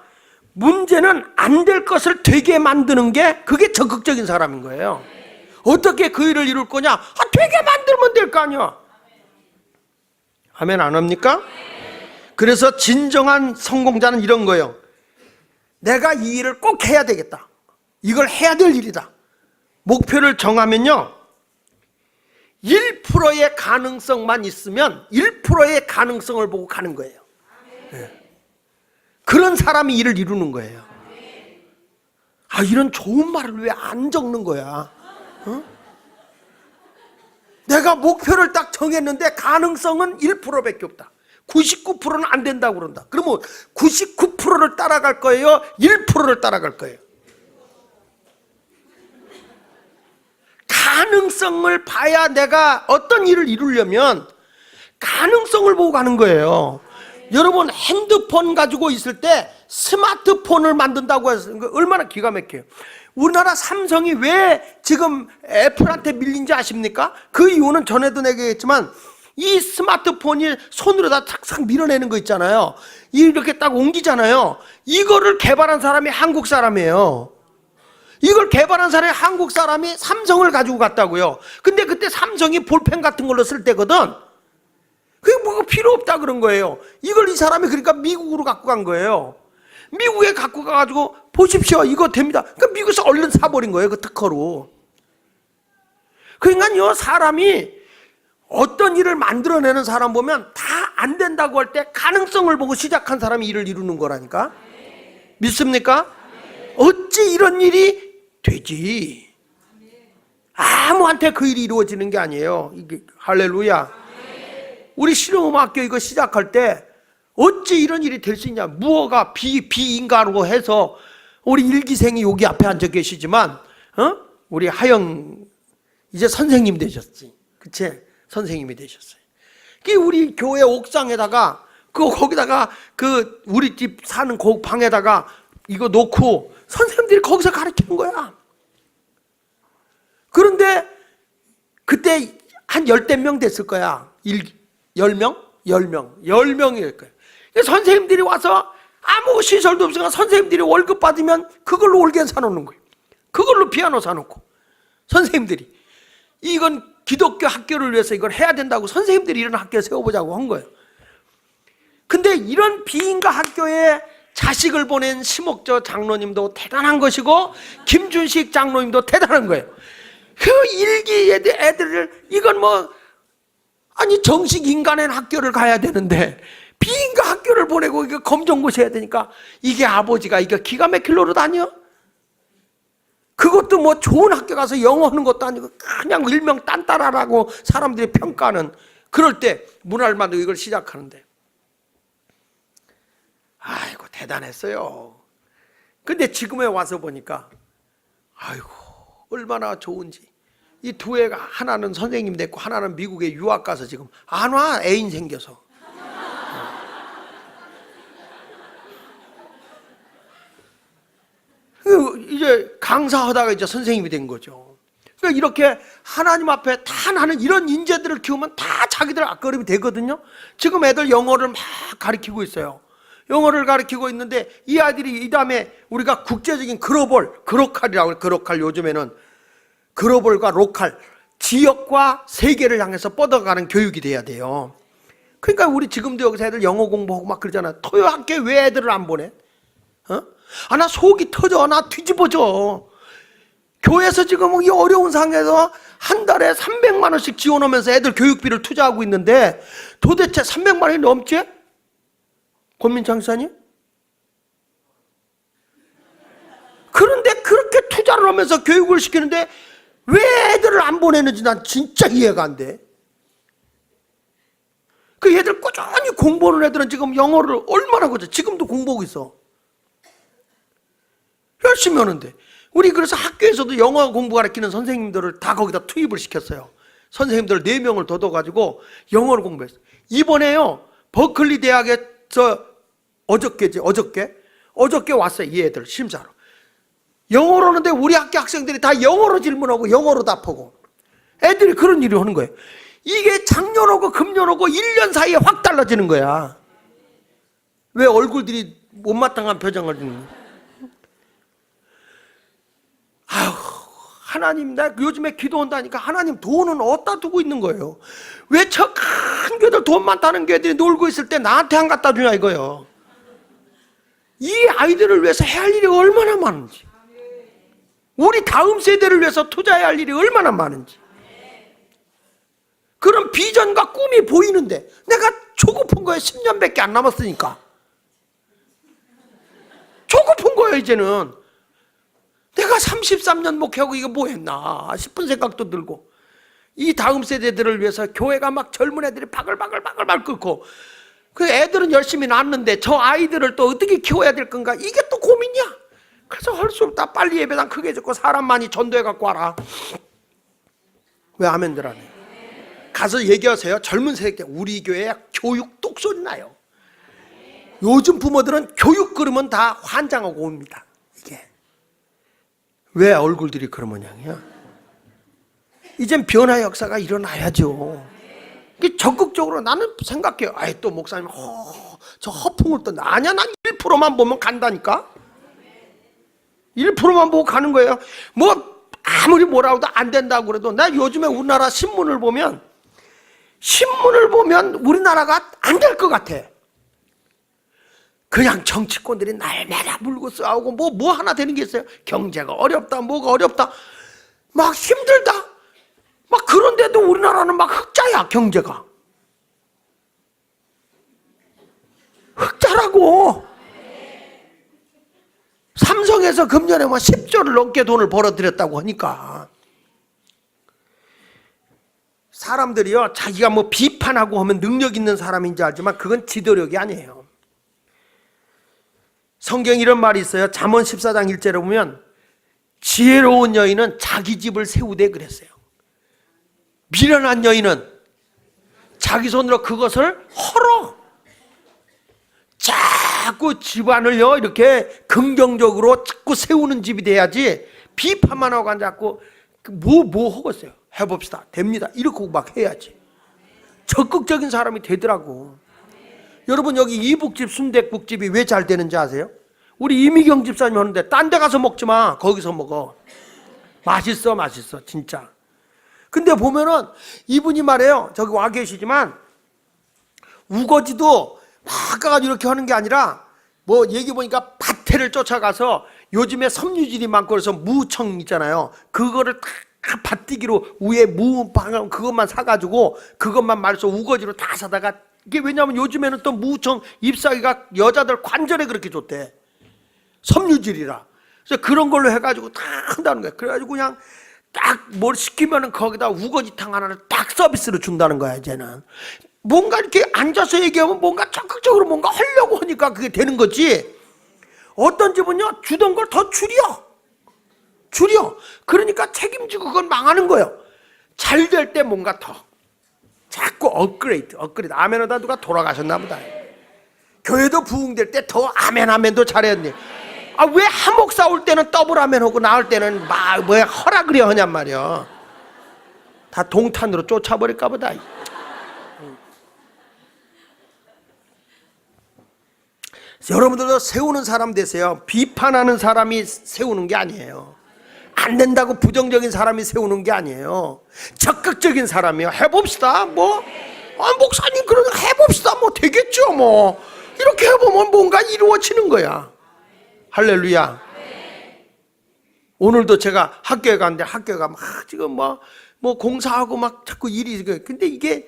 문제는 안 될 것을 되게 만드는 게, 그게 적극적인 사람인 거예요. 어떻게 그 일을 이룰 거냐? 되게 만들면 될 거 아니야. 아멘 안 합니까? 그래서 진정한 성공자는 이런 거예요. 내가 이 일을 꼭 해야 되겠다. 이걸 해야 될 일이다. 목표를 정하면요, 1%의 가능성만 있으면 1%의 가능성을 보고 가는 거예요. 네. 그런 사람이 일을 이루는 거예요. 이런 좋은 말을 왜 안 적는 거야? 내가 목표를 딱 정했는데 가능성은 1%밖에 없다. 99%는 안 된다고 그런다. 그러면 99%를 따라갈 거예요? 1%를 따라갈 거예요? 가능성을 봐야, 내가 어떤 일을 이루려면 가능성을 보고 가는 거예요. 여러분, 핸드폰 가지고 있을 때 스마트폰을 만든다고 해서 얼마나 기가 막혀요. 우리나라 삼성이 왜 지금 애플한테 밀린지 아십니까? 그 이유는 전에도 내가 얘기했지만, 이 스마트폰이 손으로 다 탁탁 밀어내는 거 있잖아요. 이렇게 딱 옮기잖아요. 이거를 개발한 사람이 한국 사람이에요. 이걸 개발한 사람이 한국 사람이 삼성을 가지고 갔다고요. 근데 그때 삼성이 볼펜 같은 걸로 쓸 때거든. 그게 뭐가 필요 없다 그런 거예요. 이걸 이 사람이 그러니까 미국으로 갖고 간 거예요. 미국에 갖고 가가지고 보십시오, 이거 됩니다. 그러니까 미국에서 얼른 사버린 거예요, 그 특허로. 그러니까요, 사람이 어떤 일을 만들어내는 사람 보면 다 안 된다고 할 때 가능성을 보고 시작한 사람이 일을 이루는 거라니까. 믿습니까? 어찌 이런 일이 되지? 아무한테 그 일이 이루어지는 게 아니에요. 이게 할렐루야. 우리 실용음악교 이거 시작할 때 어찌 이런 일이 될 수 있냐? 무어가 비인가로 해서 우리 일기생이 여기 앞에 앉아 계시지만, 우리 하영 이제 선생님 되셨지, 그치? 선생님이 되셨어요. 그 우리 교회 옥상에다가 거기다가 그 우리 집 사는 그 방에다가 이거 놓고 선생님들이 거기서 가르치는 거야. 그런데 그때 한 열댓 명 됐을 거야. 10명? 10명일 거야. 선생님들이 와서 아무 시설도 없으니까 선생님들이 월급 받으면 그걸로 올겐 사놓는 거예요. 그걸로 피아노 사놓고. 선생님들이. 이건 기독교 학교를 위해서 이걸 해야 된다고 선생님들이 이런 학교 세워보자고 한 거예요. 근데 이런 비인가 학교에 자식을 보낸 심옥저 장로님도 대단한 것이고 김준식 장로님도 대단한 거예요. 그 일기 애들을 이건 뭐 아니 정식 인간의 학교를 가야 되는데 비인가 학교를 보내고 이거 검정고시 해야 되니까 이게 아버지가 이거 기가 막힐 노릇 아니야? 그것도 뭐 좋은 학교 가서 영어 하는 것도 아니고 그냥 일명 딴따라라고 사람들이 평가하는 그럴 때 문할마도 이걸 시작하는데 아이고 대단했어요. 근데 지금에 와서 보니까 아이고 얼마나 좋은지 이 두 애가 하나는 선생님 됐고 하나는 미국에 유학 가서 지금 안 와 애인 생겨서 이제 강사하다가 이제 선생님이 된 거죠. 그러니까 이렇게 하나님 앞에 다 나는 이런 인재들을 키우면 다 자기들 앞가림이 되거든요. 지금 애들 영어를 막 가르치고 있어요. 영어를 가르치고 있는데 이 아이들이 이 다음에 우리가 국제적인 그로컬이라고 그로컬 요즘에는 글로벌과 로컬 지역과 세계를 향해서 뻗어가는 교육이 돼야 돼요. 그러니까 우리 지금도 여기서 애들 영어 공부하고 막 그러잖아. 토요 학교에 왜 애들을 안 보내? 아, 나 속이 터져. 나 뒤집어져. 교회에서 지금 이 어려운 상황에서 한 달에 300만 원씩 지원하면서 애들 교육비를 투자하고 있는데 도대체 300만 원이 넘지? 권민창 지사님? 그런데 그렇게 투자를 하면서 교육을 시키는데 왜 애들을 안 보내는지 난 진짜 이해가 안 돼. 그 애들 꾸준히 공부하는 애들은 지금 영어를 얼마나 그러죠? 지금도 공부하고 있어. 열심히 하는데 우리 그래서 학교에서도 영어 공부 가르치는 선생님들을 다 거기다 투입을 시켰어요. 선생님들 4명을 더 둬가지고 영어를 공부했어요. 이번에요 버클리 대학에서 어저께 왔어요. 이 애들 심사로 영어로 하는데 우리 학교 학생들이 다 영어로 질문하고 영어로 답하고 애들이 그런 일을 하는 거예요. 이게 작년 오고 금년 오고 1년 사이에 확 달라지는 거야. 왜 얼굴들이 못마땅한 표정을 짓는 거야. 아휴, 하나님, 나 요즘에 기도한다니까 하나님 돈은 어디다 두고 있는 거예요? 왜 저 큰 교들 돈 많다는 교들이 놀고 있을 때 나한테 안 갖다 주냐 이거예요. 이 아이들을 위해서 해야 할 일이 얼마나 많은지, 우리 다음 세대를 위해서 투자해야 할 일이 얼마나 많은지, 그런 비전과 꿈이 보이는데 내가 조급한 거예요. 10년밖에 안 남았으니까 조급한 거예요. 이제는 내가 33년 목회하고 이거 뭐 했나 싶은 생각도 들고, 이 다음 세대들을 위해서 교회가 막 젊은 애들이 바글바글 끓고, 그 애들은 열심히 낳았는데 저 아이들을 또 어떻게 키워야 될 건가, 이게 또 고민이야. 그래서 할 수 없다. 빨리 예배당 크게 짓고 사람 많이 전도해 갖고 와라. 왜 아멘들 안 해요? 가서 얘기하세요. 젊은 세대 우리 교회 교육 똑소리 나요. 요즘 부모들은 교육 그러면 다 환장하고 옵니다. 이게 왜 얼굴들이 그런 모양이야? 이젠 변화 역사가 일어나야죠. 이게 적극적으로 나는 생각해요. 아이 또 목사님 저 허풍을 또 아니야. 난 1%만 보면 간다니까. 1%만 보고 가는 거예요. 뭐 아무리 뭐라 해도 안 된다고 그래도, 나 요즘에 우리나라 신문을 보면 우리나라가 안 될 것 같아. 그냥 정치권들이 날마다 물고 싸우고 뭐 하나 되는 게 있어요? 경제가 어렵다, 뭐가 어렵다, 막 힘들다, 막 그런데도 우리나라는 막 흑자야. 경제가 흑자라고. 삼성에서 금년에 뭐 10조를 넘게 돈을 벌어들였다고 하니까 사람들이요 자기가 뭐 비판하고 하면 능력 있는 사람인지 알지만 그건 지도력이 아니에요. 성경에 이런 말이 있어요. 잠언 14장 1절에 보면 지혜로운 여인은 자기 집을 세우되 그랬어요. 미련한 여인은 자기 손으로 그것을 헐어. 자꾸 집안을요 이렇게 긍정적으로 자꾸 세우는 집이 돼야지, 비판만 하고 자꾸 뭐 하겠어요. 해봅시다. 됩니다. 이렇게 막 해야지. 적극적인 사람이 되더라고. 여러분 여기 이북집 순댓국집이 왜 잘 되는지 아세요? 우리 이미경 집사님 하는데 딴 데 가서 먹지 마. 거기서 먹어. 맛있어 진짜. 근데 보면은 이분이 말해요. 저기 와 계시지만 우거지도 막 가가지고 이렇게 하는 게 아니라 뭐 얘기 보니까 밭에를 쫓아가서 요즘에 섬유질이 많고 그래서 무청 있잖아요. 그거를 다 밭디기로 위에 무방 그것만 사가지고 그것만 말해서 우거지로 다 사다가 이게 왜냐하면 요즘에는 또 무청 잎사귀가 여자들 관절에 그렇게 좋대. 섬유질이라. 그래서 그런 걸로 해가지고 다 한다는 거야. 그래가지고 그냥 딱 뭘 시키면은 거기다 우거지탕 하나를 딱 서비스로 준다는 거야 이제는. 뭔가 이렇게 앉아서 얘기하면 뭔가 적극적으로 뭔가 하려고 하니까 그게 되는 거지. 어떤 집은요 주던 걸 더 줄여. 그러니까 책임지고 그건 망하는 거예요. 잘 될 때 뭔가 더 자꾸 업그레이드. 아멘하다 누가 돌아가셨나 보다. 교회도 부흥될 때 더 아멘도 잘했네. 아, 왜 하목 싸울 때는 더블 아멘하고 나올 때는 막 뭐야 허라 그려 하냔 말이야. 다 동탄으로 쫓아버릴까 보다. 여러분들도 세우는 사람 되세요. 비판하는 사람이 세우는 게 아니에요. 안 된다고 부정적인 사람이 세우는 게 아니에요. 적극적인 사람이요. 해봅시다. 뭐 목사님 그러는 해봅시다. 뭐 되겠죠. 뭐 이렇게 해보면 뭔가 이루어지는 거야. 할렐루야. 오늘도 제가 학교에 갔는데 학교가 막 지금 뭐 공사하고 막 자꾸 일이 근데 이게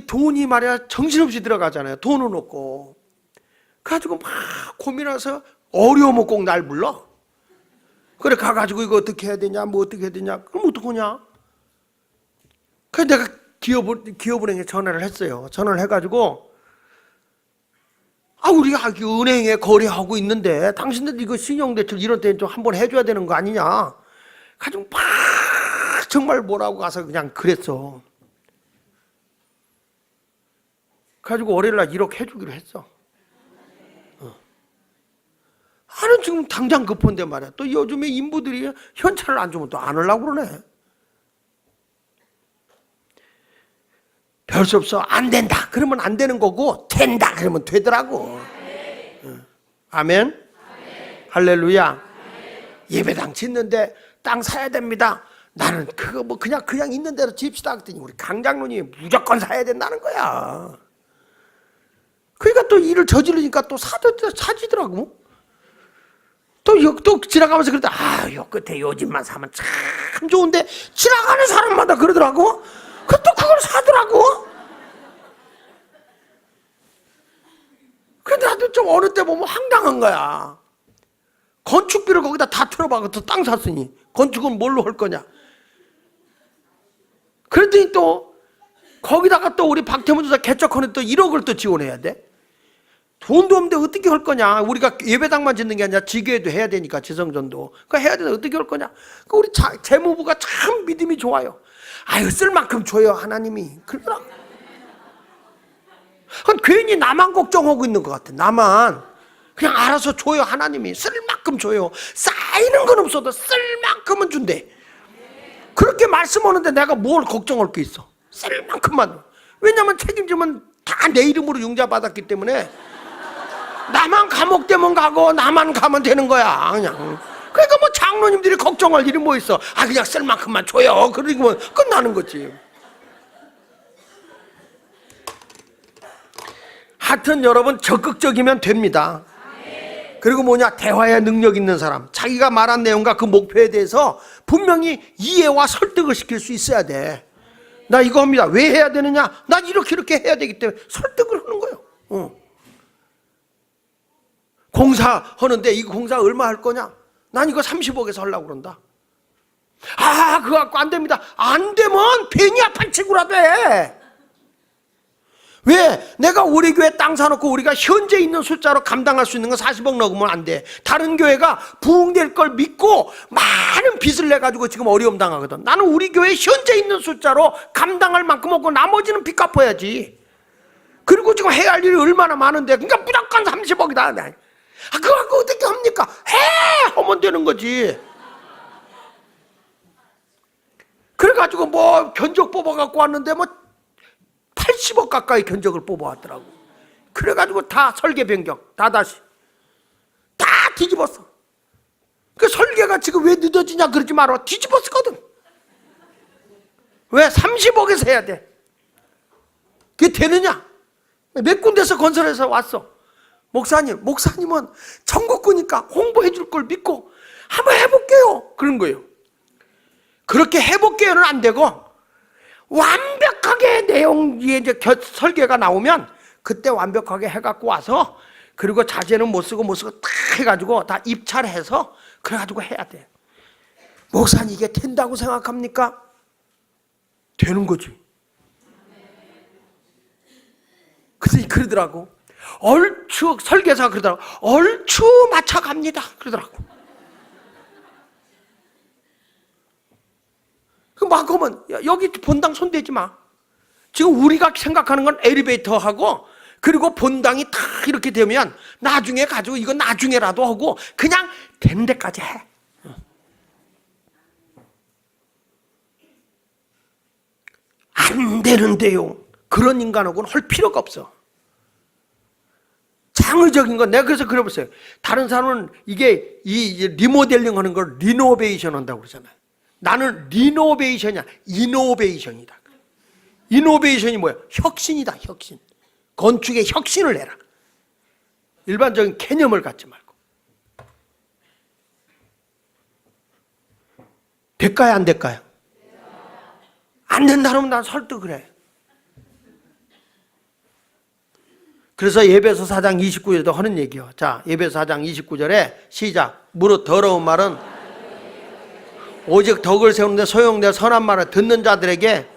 돈이 말이야 정신없이 들어가잖아요. 돈은 없고. 가지고 막 고민해서 어려우면 꼭 날 불러. 그래 가가지고 이거 어떻게 해야 되냐 뭐 어떻게 해야 되냐 그럼 어떡하냐. 그래서 내가 기업은행에 전화를 했어요. 전화를 해가지고 우리가 은행에 거래하고 있는데 당신들 이거 신용대출 이런 때 좀 한번 해줘야 되는 거 아니냐. 가지고 막 정말 뭐라고 가서 그냥 그랬어. 가지고 월요일날 1억 해주기로 했어. 나는 지금 당장 급한데 말이야. 또 요즘에 인부들이 현찰을 안 주면 또 안 하려고 그러네. 별 수 없어. 안 된다. 그러면 안 되는 거고 된다. 그러면 되더라고. 아멘. 할렐루야. 예배당 짓는데 땅 사야 됩니다. 나는 그거 뭐 그냥 있는 대로 집시다 그랬더니 우리 강장로님이 무조건 사야 된다는 거야. 그러니까 또 일을 저지르니까 또 사지더라고. 또 지나가면서 그러다 요 끝에 요 집만 사면 참 좋은데 지나가는 사람마다 그러더라고. 또 그걸 사더라고. 근데 나도 좀 어느 때 보면 황당한 거야. 건축비를 거기다 다 틀어박아서 땅 샀으니 건축은 뭘로 할 거냐. 그랬더니 또 거기다가 또 우리 박태문 주사 개척하는 또 1억을 또 지원해야 돼. 돈도 없는데 어떻게 할 거냐. 우리가 예배당만 짓는 게 아니라 지교회도 해야 되니까 지성전도. 그거 해야 되는데 어떻게 할 거냐. 우리 재무부가 참 믿음이 좋아요. 쓸 만큼 줘요 하나님이. 그러더라고. 괜히 나만 걱정하고 있는 것 같아. 나만 그냥 알아서 줘요 하나님이. 쓸 만큼 줘요. 쌓이는 건 없어도 쓸 만큼은 준대. 그렇게 말씀하는데 내가 뭘 걱정할 게 있어. 쓸 만큼만. 왜냐면 책임지면 다 내 이름으로 융자받았기 때문에 나만 감옥되면 가고 나만 가면 되는 거야 그냥. 그러니까 뭐 장로님들이 걱정할 일이 뭐 있어. 그냥 쓸 만큼만 줘요. 그리고 끝나는 거지. 하여튼 여러분 적극적이면 됩니다. 그리고 대화의 능력 있는 사람. 자기가 말한 내용과 그 목표에 대해서 분명히 이해와 설득을 시킬 수 있어야 돼. 나 이거 합니다. 왜 해야 되느냐. 난 이렇게 해야 되기 때문에 설득을 하는 거예요. 공사하는데 이 공사 얼마 할 거냐? 난 이거 30억에서 하려고 그런다. 그거 갖고 안 됩니다. 안 되면 괜히 아판치고라도 해. 왜? 내가 우리 교회 땅 사놓고 우리가 현재 있는 숫자로 감당할 수 있는 건 40억 넘으면 안 돼. 다른 교회가 부흥될 걸 믿고 많은 빚을 내가지고 지금 어려움 당하거든. 나는 우리 교회 현재 있는 숫자로 감당할 만큼 없고 나머지는 빚 갚아야지. 그리고 지금 해야 할 일이 얼마나 많은데. 그러니까 무조건 30억이다. 그거 갖고 어떻게 합니까? 하면 되는 거지. 그래가지고 뭐 견적 뽑아갖고 왔는데 뭐 80억 가까이 견적을 뽑아왔더라고. 그래가지고 다 설계 변경, 다시 다 뒤집었어. 그 설계가 지금 왜 늦어지냐 그러지 말아. 뒤집었거든. 왜? 30억에서 해야 돼. 그게 되느냐? 몇 군데서 건설해서 왔어. 목사님은 천국구니까 홍보해 줄 걸 믿고 한번 해볼게요. 그런 거예요. 그렇게 해볼게요는 안 되고, 완벽하게 내용이 이제 설계가 나오면 그때 완벽하게 해갖고 와서, 그리고 자재는 못 쓰고 딱 해가지고 다 입찰해서 그래가지고 해야 돼. 목사님 이게 된다고 생각합니까? 되는 거지. 그래서 그러더라고. 얼추 설계사가 그러더라고. 얼추 맞춰갑니다. 그러더라고. 그러면 여기 본당 손대지 마. 지금 우리가 생각하는 건 엘리베이터하고, 그리고 본당이 다 이렇게 되면 나중에 가지고 이거 나중에라도 하고 그냥 되는 데까지 해. 안 되는데요. 그런 인간하고는 할 필요가 없어. 창의적인 건 내가 그래서 그래봤어요. 다른 사람은 이게 이 리모델링 하는 걸 리노베이션 한다고 그러잖아요. 나는 리노베이션이야. 이노베이션이다. 이노베이션이 뭐야? 혁신이다. 혁신. 건축에 혁신을 해라. 일반적인 개념을 갖지 말고. 될까요? 안 될까요? 안 된다면 난 설득을 해. 그래서 에베소 4장 29절에도 하는 얘기요. 자, 에베소 4장 29절에 시작. 무릇 더러운 말은 오직 덕을 세우는데 소용되어 선한 말을 듣는 자들에게,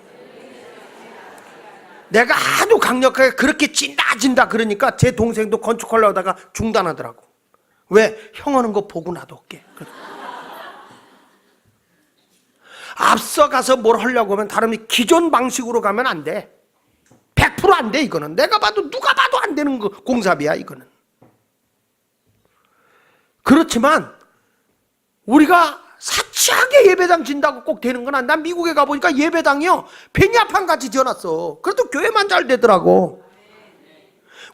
내가 아주 강력하게 그렇게 찐다 그러니까 제 동생도 건축하려고 하다가 중단하더라고. 왜? 형 하는 거 보고 나도 올게. 앞서가서 뭘 하려고 하면 다른 기존 방식으로 가면 안 돼. 100% 안 돼. 이거는 내가 봐도 누가 봐도 안 되는 거, 공사비야 이거는. 그렇지만 우리가 사치하게 예배당 진다고 꼭 되는 건 아니야. 난 미국에 가보니까 예배당이요 베니아판 같이 지어놨어. 그래도 교회만 잘 되더라고.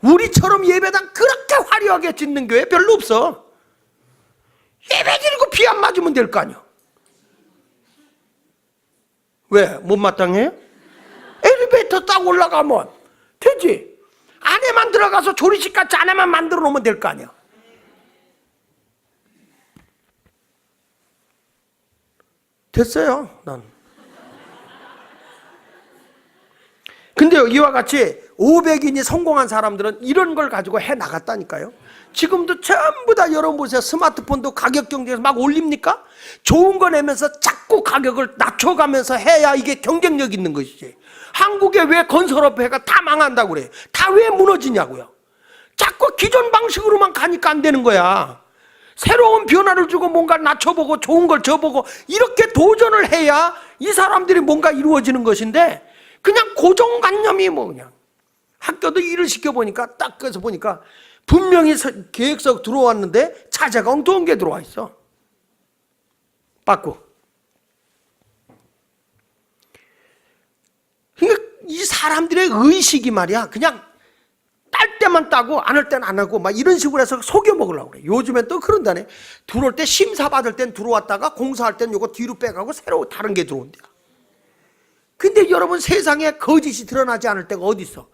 우리처럼 예배당 그렇게 화려하게 짓는 교회 별로 없어. 예배 드리고 비 안 맞으면 될 거 아니야. 왜? 못마땅해요? 엘리베이터 딱 올라가면 되지. 안에만 들어가서 조리식 같이 안에만 만들어 놓으면 될 거 아니야. 됐어요, 난. 근데 이와 같이 500인이 성공한 사람들은 이런 걸 가지고 해 나갔다니까요. 지금도 전부 다 여러분 보세요. 스마트폰도 가격 경쟁에서 막 올립니까? 좋은 거 내면서 자꾸 가격을 낮춰가면서 해야 이게 경쟁력 있는 것이지. 한국에 왜 건설업회가 다 망한다고 그래? 다 왜 무너지냐고요? 자꾸 기존 방식으로만 가니까 안 되는 거야. 새로운 변화를 주고 뭔가 낮춰보고 좋은 걸 줘보고 이렇게 도전을 해야 이 사람들이 뭔가 이루어지는 것인데, 그냥 고정관념이 뭐 그냥. 학교도 일을 시켜보니까 딱 그래서 보니까 분명히 계획서 들어왔는데 자재가 엉뚱한 게 들어와 있어. 빠꾸. 그러니까 이 사람들의 의식이 말이야, 그냥 딸 때만 따고 안 할 때는 안 하고 막 이런 식으로 해서 속여 먹으려고 그래. 요즘엔 또 그런다네. 들어올 때 심사 받을 땐 들어왔다가 공사할 땐 요거 뒤로 빼가고 새로 다른 게 들어온대요. 근데 여러분, 세상에 거짓이 드러나지 않을 때가 어디 있어?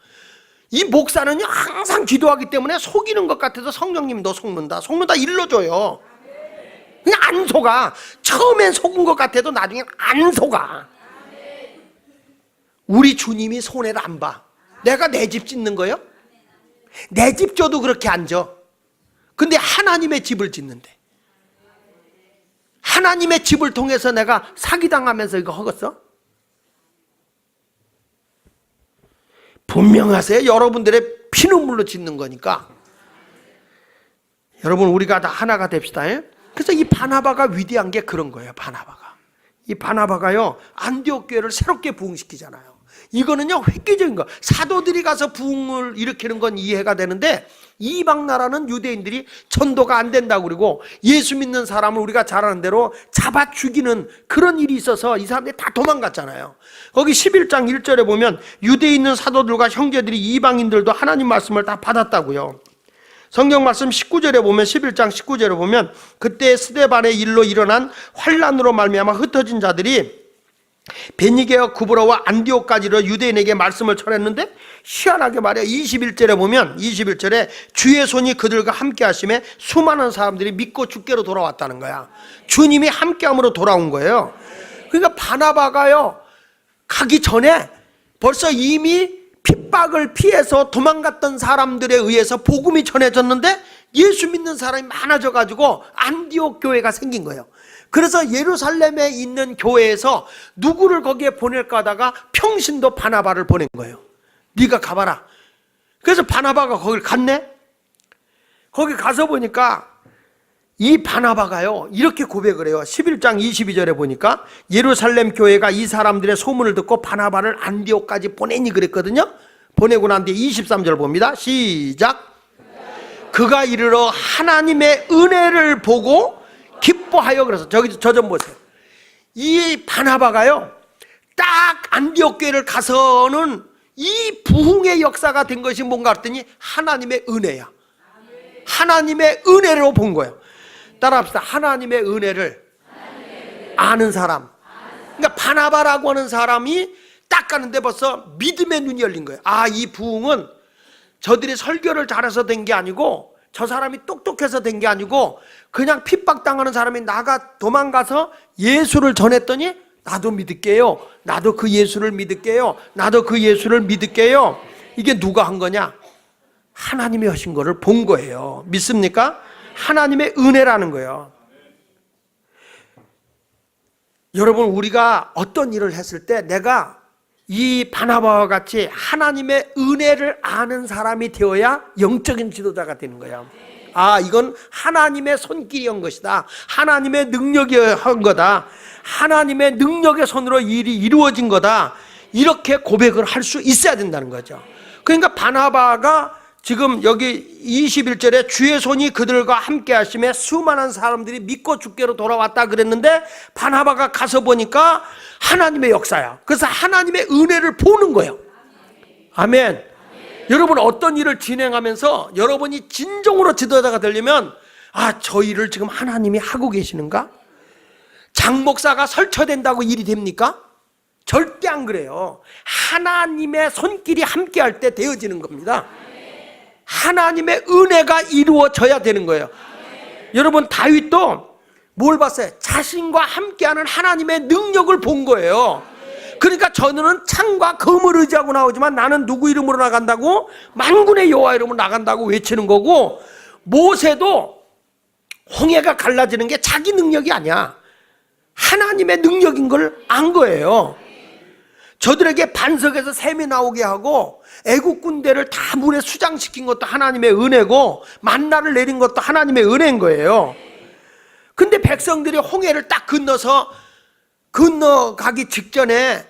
이 목사는요 항상 기도하기 때문에 속이는 것 같아서 성령님 너 속는다 일러줘요. 그냥 안 속아. 처음엔 속은 것 같아도 나중엔 안 속아. 우리 주님이 손해를 안 봐. 내가 내 집 짓는 거요? 내 집 줘도 그렇게 안 줘. 근데 하나님의 집을 짓는데, 하나님의 집을 통해서 내가 사기당하면서 이거 하겠어? 분명하세요. 여러분들의 피눈물로 짓는 거니까. 여러분, 우리가 다 하나가 됩시다. 그래서 이 바나바가 위대한 게 그런 거예요. 바나바가. 이 바나바가요 안디옥 교회를 새롭게 부흥시키잖아요. 이거는요 획기적인 거. 사도들이 가서 부흥을 일으키는 건 이해가 되는데 이방 나라는 유대인들이 전도가 안 된다고 그러고 예수 믿는 사람을 우리가 잘 아는 대로 잡아 죽이는 그런 일이 있어서 이 사람들이 다 도망갔잖아요. 거기 11장 1절에 보면 유대에 있는 사도들과 형제들이 이방인들도 하나님 말씀을 다 받았다고요. 성경 말씀 19절에 보면 11장 19절에 보면 그때 스데반의 일로 일어난 환란으로 말미암아 흩어진 자들이 베니게와 구브로와 안디옥까지로 유대인에게 말씀을 전했는데 희한하게 말이야 21절에 보면 21절에 주의 손이 그들과 함께 하심에 수많은 사람들이 믿고 주께로 돌아왔다는 거야. 주님이 함께함으로 돌아온 거예요. 그러니까 바나바가요 가기 전에 벌써 이미 핍박을 피해서 도망갔던 사람들에 의해서 복음이 전해졌는데 예수 믿는 사람이 많아져 가지고 안디옥 교회가 생긴 거예요. 그래서 예루살렘에 있는 교회에서 누구를 거기에 보낼까 하다가 평신도 바나바를 보낸 거예요. 네가 가봐라. 그래서 바나바가 거길 갔네. 거기 가서 보니까 이 바나바가요 이렇게 고백을 해요. 11장 22절에 보니까 예루살렘 교회가 이 사람들의 소문을 듣고 바나바를 안디옥까지 보내니 그랬거든요. 보내고 난 뒤에 23절 봅니다. 시작. 그가 이르러 하나님의 은혜를 보고 기뻐하여. 그래서 저 좀 보세요. 이 바나바가요 딱 안디옥 교회를 가서는 이 부흥의 역사가 된 것이 뭔가 했더니 하나님의 은혜야. 하나님의 은혜로 본 거예요. 따라합시다. 하나님의 은혜를 아는 사람. 그러니까 바나바라고 하는 사람이 딱 가는데 벌써 믿음의 눈이 열린 거예요. 아, 이 부흥은 저들이 설교를 잘해서 된 게 아니고 저 사람이 똑똑해서 된 게 아니고 그냥 핍박당하는 사람이 도망가서 예수를 전했더니 나도 믿을게요. 나도 그 예수를 믿을게요. 나도 그 예수를 믿을게요. 이게 누가 한 거냐? 하나님이 하신 거를 본 거예요. 믿습니까? 하나님의 은혜라는 거예요. 여러분, 우리가 어떤 일을 했을 때 내가 이 바나바와 같이 하나님의 은혜를 아는 사람이 되어야 영적인 지도자가 되는 거야. 아, 이건 하나님의 손길이 한 것이다. 하나님의 능력이 한 거다. 하나님의 능력의 손으로 일이 이루어진 거다. 이렇게 고백을 할 수 있어야 된다는 거죠. 그러니까 바나바가 지금 여기 21절에 주의 손이 그들과 함께 하심에 수많은 사람들이 믿고 주께로 돌아왔다 그랬는데 바나바가 가서 보니까 하나님의 역사야. 그래서 하나님의 은혜를 보는 거예요. 아멘. 여러분, 어떤 일을 진행하면서 여러분이 진정으로 지도자가 되려면 아, 저 일을 지금 하나님이 하고 계시는가? 장 목사가 설쳐된다고 일이 됩니까? 절대 안 그래요. 하나님의 손길이 함께 할 때 되어지는 겁니다. 하나님의 은혜가 이루어져야 되는 거예요. 여러분, 다윗도 뭘 봤어요? 자신과 함께하는 하나님의 능력을 본 거예요. 그러니까 저는 창과 검을 의지하고 나오지만 나는 누구 이름으로 나간다고? 만군의 여호와 이름으로 나간다고 외치는 거고, 모세도 홍해가 갈라지는 게 자기 능력이 아니야. 하나님의 능력인 걸 안 거예요. 저들에게 반석에서 샘이 나오게 하고 애국 군대를 다 물에 수장시킨 것도 하나님의 은혜고 만나를 내린 것도 하나님의 은혜인 거예요. 근데 백성들이 홍해를 딱 건너가기 직전에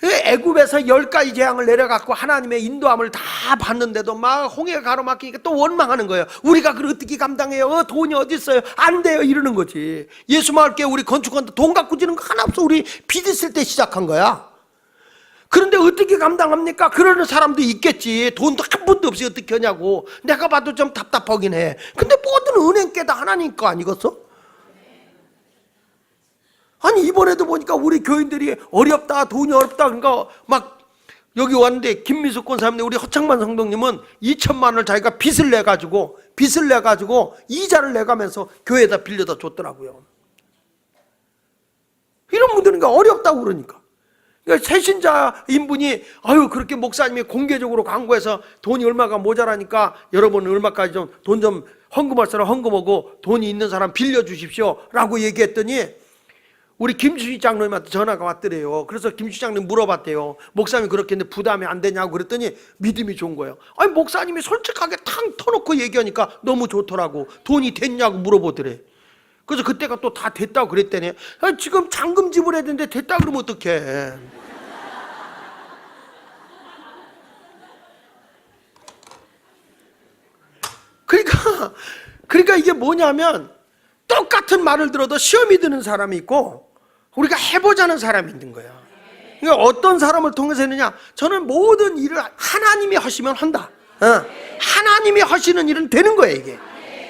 애굽에서 10가지 재앙을 내려갖고 하나님의 인도함을 다 봤는데도 막 홍해가 가로막히니까 또 원망하는 거예요. 우리가 그걸 어떻게 감당해요? 돈이 어디 있어요? 안 돼요. 이러는 거지. 예수마을교회 우리 건축한테 돈 갖고 지는 거 하나 없어. 우리 빚 있을 때 시작한 거야. 그런데 어떻게 감당합니까? 그러는 사람도 있겠지. 돈도 한 푼도 없이 어떻게 하냐고. 내가 봐도 좀 답답하긴 해. 근데 모든 은행께다 하나님 거 아니겠어? 아니, 이번에도 보니까 우리 교인들이 어렵다, 돈이 어렵다. 그러니까 막 여기 왔는데 김미숙 권사님, 우리 허창만 성도님은 2천만 원을 자기가 빚을 내가지고 이자를 내가면서 교회에다 빌려다 줬더라고요. 이런 분들은 어렵다고 그러니까. 그러니까 새신자인 분이 아유, 그렇게 목사님이 공개적으로 광고해서 돈이 얼마가 모자라니까 여러분 얼마까지 좀 돈 좀 헌금할 사람 헌금하고 돈이 있는 사람 빌려주십시오 라고 얘기했더니 우리 김주희 장로님한테 전화가 왔더래요. 그래서 김주희 장로님 물어봤대요. 목사님이 그렇게 했는데 부담이 안 되냐고 그랬더니 믿음이 좋은 거예요. 아니, 목사님이 솔직하게 탕 터놓고 얘기하니까 너무 좋더라고. 돈이 됐냐고 물어보더래. 그래서 그때가 또 다 됐다고 그랬더니 아니, 지금 잔금 지불해야 되는데 됐다 그러면 어떡해. 그러니까 이게 뭐냐면 똑같은 말을 들어도 시험이 드는 사람이 있고 우리가 해보자는 사람이 있는 거예요. 그러니까 어떤 사람을 통해서 했느냐, 저는 모든 일을 하나님이 하시면 한다. 하나님이 하시는 일은 되는 거예요. 이게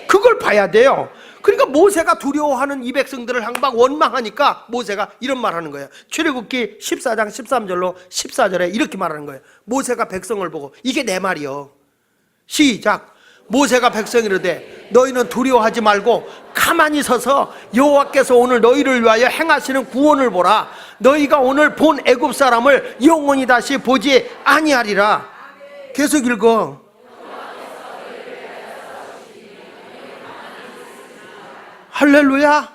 그걸 봐야 돼요. 그러니까 모세가 두려워하는 이 백성들을 항상 원망하니까 모세가 이런 말하는 거예요. 출애굽기 14장 13절로 14절에 이렇게 말하는 거예요. 모세가 백성을 보고, 이게 내 말이요. 시작. 모세가 백성이 이르되 너희는 두려워하지 말고 가만히 서서 여호와께서 오늘 너희를 위하여 행하시는 구원을 보라. 너희가 오늘 본 애굽 사람을 영원히 다시 보지 아니하리라. 계속 읽어. 할렐루야.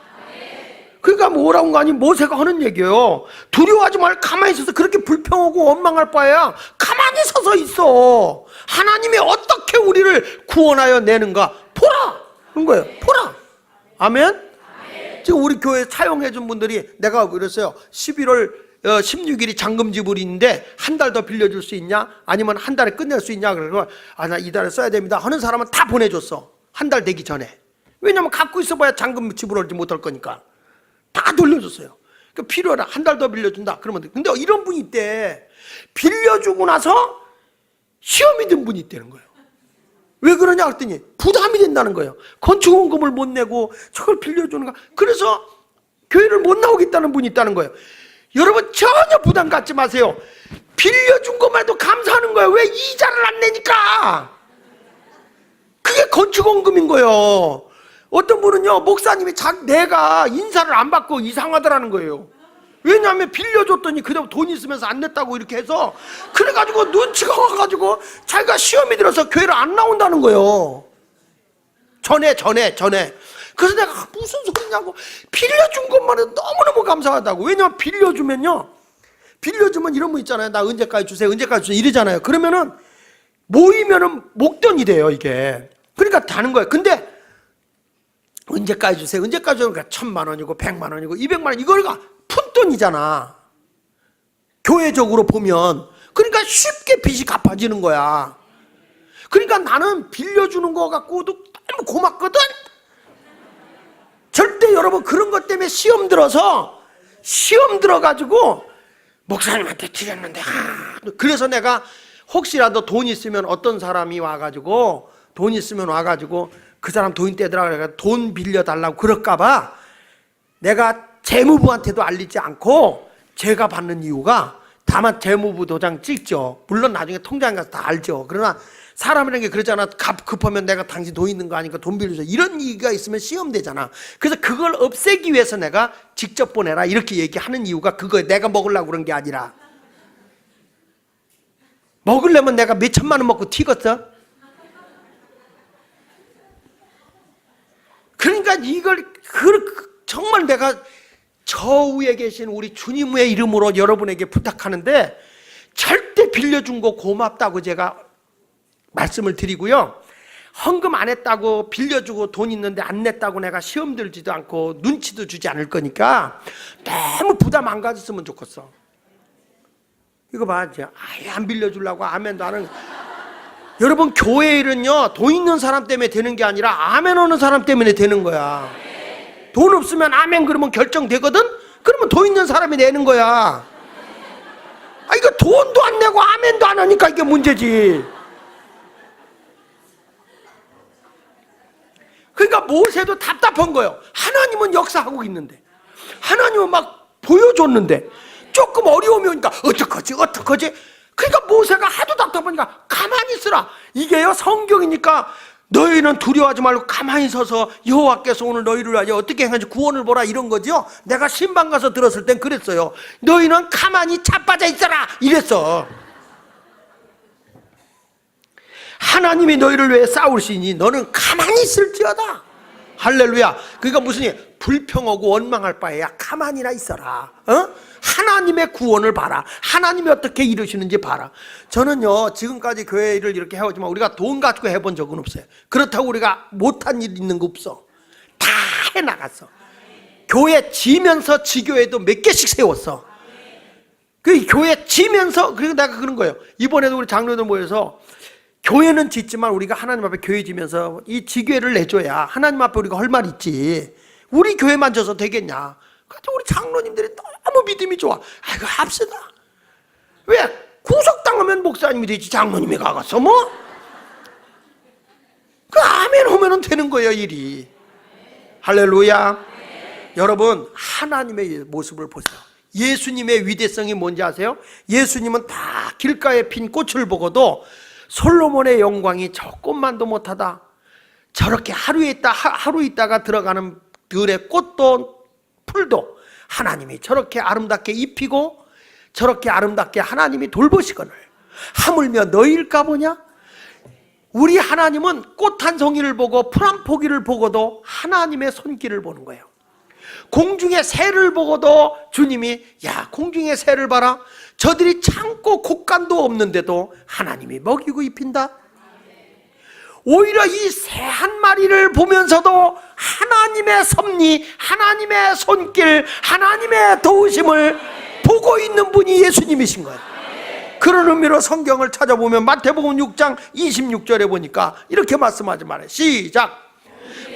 그러니까 뭐라고 하니 모세가 하는 얘기예요. 두려워하지 말고 가만히 있어서, 그렇게 불평하고 원망할 바에야 가만히 서서 있어. 하나님이 어떻게 우리를 구원하여 내는가 보라. 그런 거예요. 보라. 아멘. 지금 우리 교회 사용해 준 분들이, 내가 그랬어요. 11월 16일이 잔금 지불이 있는데 한 달 더 빌려줄 수 있냐, 아니면 한 달에 끝낼 수 있냐. 그래서 나 이달에 써야 됩니다 하는 사람은 다 보내줬어. 한 달 되기 전에. 왜냐면 갖고 있어봐야 잔금 지불하지 못할 거니까 다 돌려줬어요. 그러니까 필요하다, 한 달 더 빌려준다 그러면 돼. 근데 이런 분이 있대. 빌려주고 나서 시험이 든 분이 있다는 거예요. 왜 그러냐 했더니 부담이 된다는 거예요. 건축원금을 못 내고 저걸 빌려주는가. 그래서 교회를 못 나오겠다는 분이 있다는 거예요. 여러분 전혀 부담 갖지 마세요. 빌려준 것만 해도 감사하는 거예요. 왜 이자를 안 내니까. 그게 건축원금인 거예요. 어떤 분은요, 목사님이 내가 인사를 안 받고 이상하더라는 거예요. 왜냐하면 빌려줬더니 그다음 돈 있으면서 안 냈다고 이렇게 해서, 그래가지고 눈치가 와가지고 자기가 시험이 들어서 교회를 안 나온다는 거예요. 전에. 그래서 내가 무슨 소리냐고, 빌려준 것만 해도 너무너무 감사하다고. 왜냐하면 빌려주면 이런 분 있잖아요. 나 언제까지 주세요 이러잖아요. 그러면은 모이면은 목돈이 돼요 이게. 그러니까 다는 거예요. 근데 언제까지 주세요? 그러니까 1,000만 원이고 100만 원이고 200만 원, 이거가 푼돈이잖아 교회적으로 보면. 그러니까 쉽게 빚이 갚아지는 거야. 그러니까 나는 빌려주는 거 갖고도 너무 고맙거든. 절대 여러분 그런 것 때문에 시험 들어가지고 목사님한테 드렸는데 그래서 내가 혹시라도 돈 있으면 어떤 사람이 와가지고 그 사람 돈 떼더라 그래서 돈 빌려달라고 그럴까봐 내가 재무부한테도 알리지 않고, 제가 받는 이유가, 다만 재무부 도장 찍죠. 물론 나중에 통장 가서 다 알죠. 그러나 사람이라는 게 그러잖아. 급하면 내가 당신 돈 있는 거 아니까 돈 빌려줘, 이런 얘기가 있으면 시험되잖아. 그래서 그걸 없애기 위해서 내가 직접 보내라 이렇게 얘기하는 이유가 그거예요. 내가 먹으려고 그런 게 아니라. 먹으려면 내가 몇 천만 원 먹고 튀겠어? 그러니까 이걸 정말 내가 저 위에 계신 우리 주님의 이름으로 여러분에게 부탁하는데, 절대 빌려준 거 고맙다고 제가 말씀을 드리고요, 헌금 안 했다고 빌려주고 돈 있는데 안 냈다고 내가 시험 들지도 않고 눈치도 주지 않을 거니까 너무 부담 안 가졌으면 좋겠어. 이거 봐, 이제 아예 안 빌려주려고 아멘도 안 하는. 여러분 교회 일은요, 돈 있는 사람 때문에 되는 게 아니라 아멘 하는 사람 때문에 되는 거야. 돈 없으면 아멘 그러면 결정되거든? 그러면 돈 있는 사람이 내는 거야. 이거 돈도 안 내고 아멘도 안 하니까 이게 문제지. 그러니까 모세도 답답한 거예요. 하나님은 역사하고 있는데, 하나님은 막 보여줬는데 조금 어려움이 오니까 어떡하지? 그러니까 모세가 하도 답답하니까 가만히 있으라. 이게요, 성경이니까 너희는 두려워하지 말고 가만히 서서 여호와께서 오늘 너희를 위하여 어떻게 행하는지 구원을 보라, 이런 거죠. 내가 신방 가서 들었을 땐 그랬어요. 너희는 가만히 자빠져 있어라 이랬어. 하나님이 너희를 위해 싸우시니 너는 가만히 있을지어다. 할렐루야. 그러니까 무슨 일, 불평하고 원망할 바에야 가만히나 있어라. 하나님의 구원을 봐라. 하나님이 어떻게 이루시는지 봐라. 저는요, 지금까지 교회를 이렇게 해오지만 우리가 돈 가지고 해본 적은 없어요. 그렇다고 우리가 못한 일 있는 거 없어. 다 해나갔어. 교회 지면서 지교회도 몇 개씩 세웠어. 그 교회 지면서. 그리고 내가 그런 거예요. 이번에도 우리 장로들 모여서 교회는 짓지만 우리가 하나님 앞에 교회 지면서 이 지교회를 내줘야 하나님 앞에 우리가 할 말 있지. 우리 교회만 져서 되겠냐. 그래서 우리 장로님들이 너무 믿음이 좋아. 아이고 합시다. 왜? 구속당하면 목사님이 되지 장로님이 가서 뭐? 그 아멘 하면 되는 거예요 일이. 할렐루야. 여러분 하나님의 모습을 보세요. 예수님의 위대성이 뭔지 아세요? 예수님은 다 길가에 핀 꽃을 보고도 솔로몬의 영광이 조금만도 못하다. 저렇게 하루 있다가 들어가는 들의 꽃도 풀도 하나님이 저렇게 아름답게 입히고 저렇게 아름답게 하나님이 돌보시거늘 하물며 너희일까 보냐? 우리 하나님은 꽃 한 송이를 보고 풀 한 포기를 보고도 하나님의 손길을 보는 거예요. 공중의 새를 보고도 주님이 야 공중의 새를 봐라. 저들이 참고 곶감도 없는데도 하나님이 먹이고 입힌다. 오히려 이 새 한 마리를 보면서도 하나님의 섭리, 하나님의 손길, 하나님의 도우심을 보고 있는 분이 예수님이신 거예요. 그런 의미로 성경을 찾아보면 마태복음 6장 26절에 보니까 이렇게 말씀하지 말아요. 시작.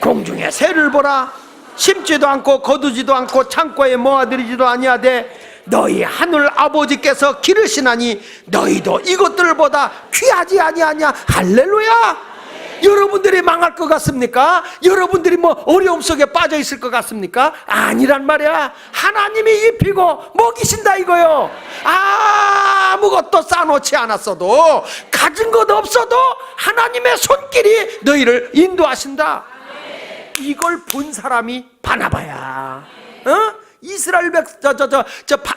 공중의 새를 보라. 심지도 않고 거두지도 않고 창고에 모아들이지도 아니하되 너희 하늘 아버지께서 기르시나니 너희도 이것들보다 귀하지 아니하냐. 할렐루야. 여러분들이 망할 것 같습니까? 여러분들이 뭐 어려움 속에 빠져 있을 것 같습니까? 아니란 말이야. 하나님이 입히고 먹이신다 이거요. 아무것도 쌓아놓지 않았어도 가진 것 없어도 하나님의 손길이 너희를 인도하신다. 이걸 본 사람이 바나바야. 이스라엘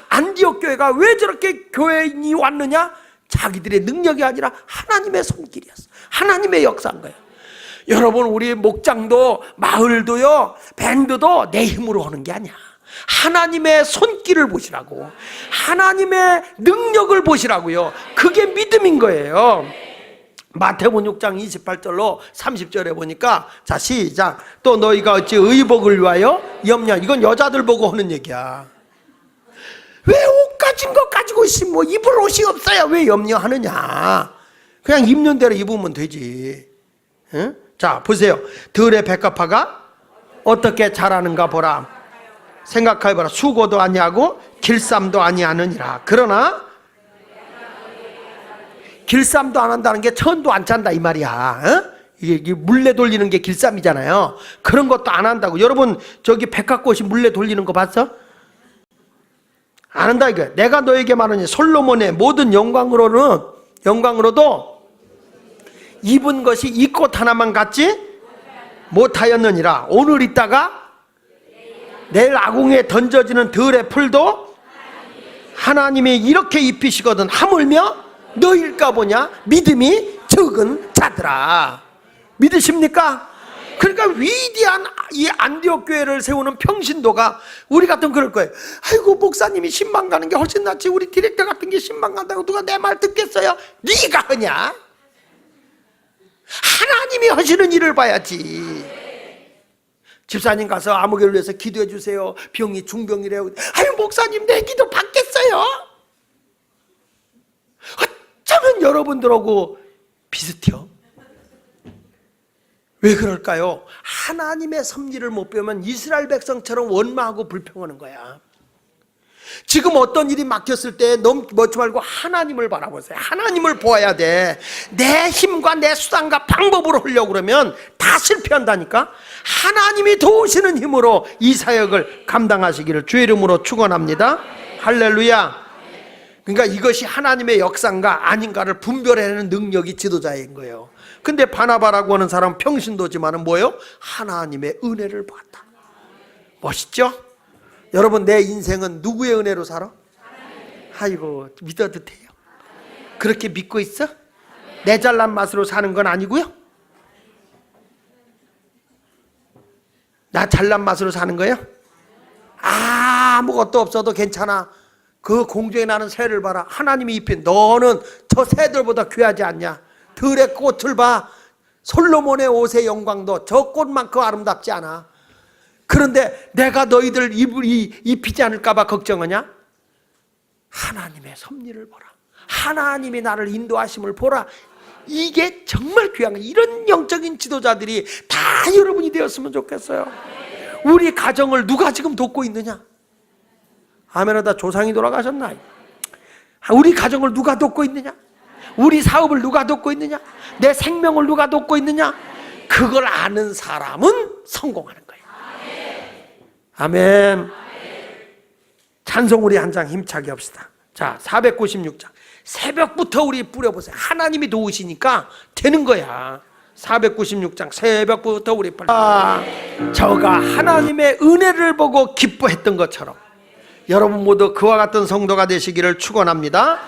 안디옥 교회가 왜 저렇게 교회인이 왔느냐? 자기들의 능력이 아니라 하나님의 손길이었어. 하나님의 역사인 거예요. 여러분 우리 목장도 마을도요 밴드도 내 힘으로 하는 게 아니야. 하나님의 손길을 보시라고. 하나님의 능력을 보시라고요. 그게 믿음인 거예요. 마태복음 6장 28절로 30절에 보니까 자 시작. 또 너희가 어찌 의복을 위하여 염려. 이건 여자들 보고 하는 얘기야. 왜 옷 가진 거 가지고 있으면 뭐 입을 옷이 없어야 왜 염려하느냐. 그냥 입는 대로 입으면 되지. 응? 자 보세요. 들의 백합화가 어떻게 자라는가 보라. 생각해봐라. 수고도 아니하고 길쌈도 아니하느니라. 그러나 길쌈도 안 한다는 게 천도 안 짠다 이 말이야. 어? 이게 물레 돌리는 게 길쌈이잖아요. 그런 것도 안 한다고. 여러분 저기 백합꽃이 물레 돌리는 거 봤어? 안 한다 이거야. 내가 너에게 말하니 솔로몬의 모든 영광으로도 입은 것이 이 꽃 하나만 같지 못하였느니라. 오늘 있다가 내일 아궁이에 던져지는 들의 풀도 하나님이 이렇게 입히시거든. 하물며 너일까 보냐. 믿음이 적은 자들아. 믿으십니까? 그러니까 위대한 이 안디옥 교회를 세우는 평신도가 우리 같은 그럴 거예요. 아이고 목사님이 신방 가는 게 훨씬 낫지. 우리 디렉터 같은 게 신방 간다고 누가 내 말 듣겠어요? 네가 하냐? 하나님이 하시는 일을 봐야지. 집사님 가서 아무개를 위해서 기도해 주세요. 병이 중병이래요. 아유 목사님 내 기도 받겠어요? 어쩌면 여러분들하고 비슷해요. 왜 그럴까요? 하나님의 섭리를 못 배우면 이스라엘 백성처럼 원망하고 불평하는 거야. 지금 어떤 일이 막혔을 때 너무 멋지 말고 하나님을 바라보세요. 하나님을 보아야 돼. 내 힘과 내 수단과 방법으로 하려고 그러면 다 실패한다니까. 하나님이 도우시는 힘으로 이 사역을 감당하시기를 주의 이름으로 축원합니다. 할렐루야. 그러니까 이것이 하나님의 역사인가 아닌가를 분별해내는 능력이 지도자인 거예요. 근데 바나바라고 하는 사람은 평신도지만은 뭐예요? 하나님의 은혜를 받았다. 멋있죠? 여러분 내 인생은 누구의 은혜로 살아? 아이고 믿어도 돼요. 그렇게 믿고 있어? 내 잘난 맛으로 사는 건 아니고요. 나 잘난 맛으로 사는 거예요? 아무것도 없어도 괜찮아. 그 공중에 나는 새를 봐라. 하나님이 입힌 너는 저 새들보다 귀하지 않냐. 들의 꽃을 봐. 솔로몬의 옷의 영광도 저 꽃만큼 아름답지 않아. 그런데 내가 너희들 입히지 않을까 봐 걱정하냐? 하나님의 섭리를 보라. 하나님이 나를 인도하심을 보라. 이게 정말 귀한 거예요. 이런 영적인 지도자들이 다 여러분이 되었으면 좋겠어요. 우리 가정을 누가 지금 돕고 있느냐? 아멘하다. 조상이 돌아가셨나? 우리 가정을 누가 돕고 있느냐? 우리 사업을 누가 돕고 있느냐? 내 생명을 누가 돕고 있느냐? 그걸 아는 사람은 성공하는 거예요. 아멘. 찬송 우리 한 장 힘차게 합시다. 자, 496장. 새벽부터 우리 뿌려보세요. 하나님이 도우시니까 되는 거야. 496장 새벽부터 우리 저가 하나님의 은혜를 보고 기뻐했던 것처럼 여러분 모두 그와 같은 성도가 되시기를 축원합니다.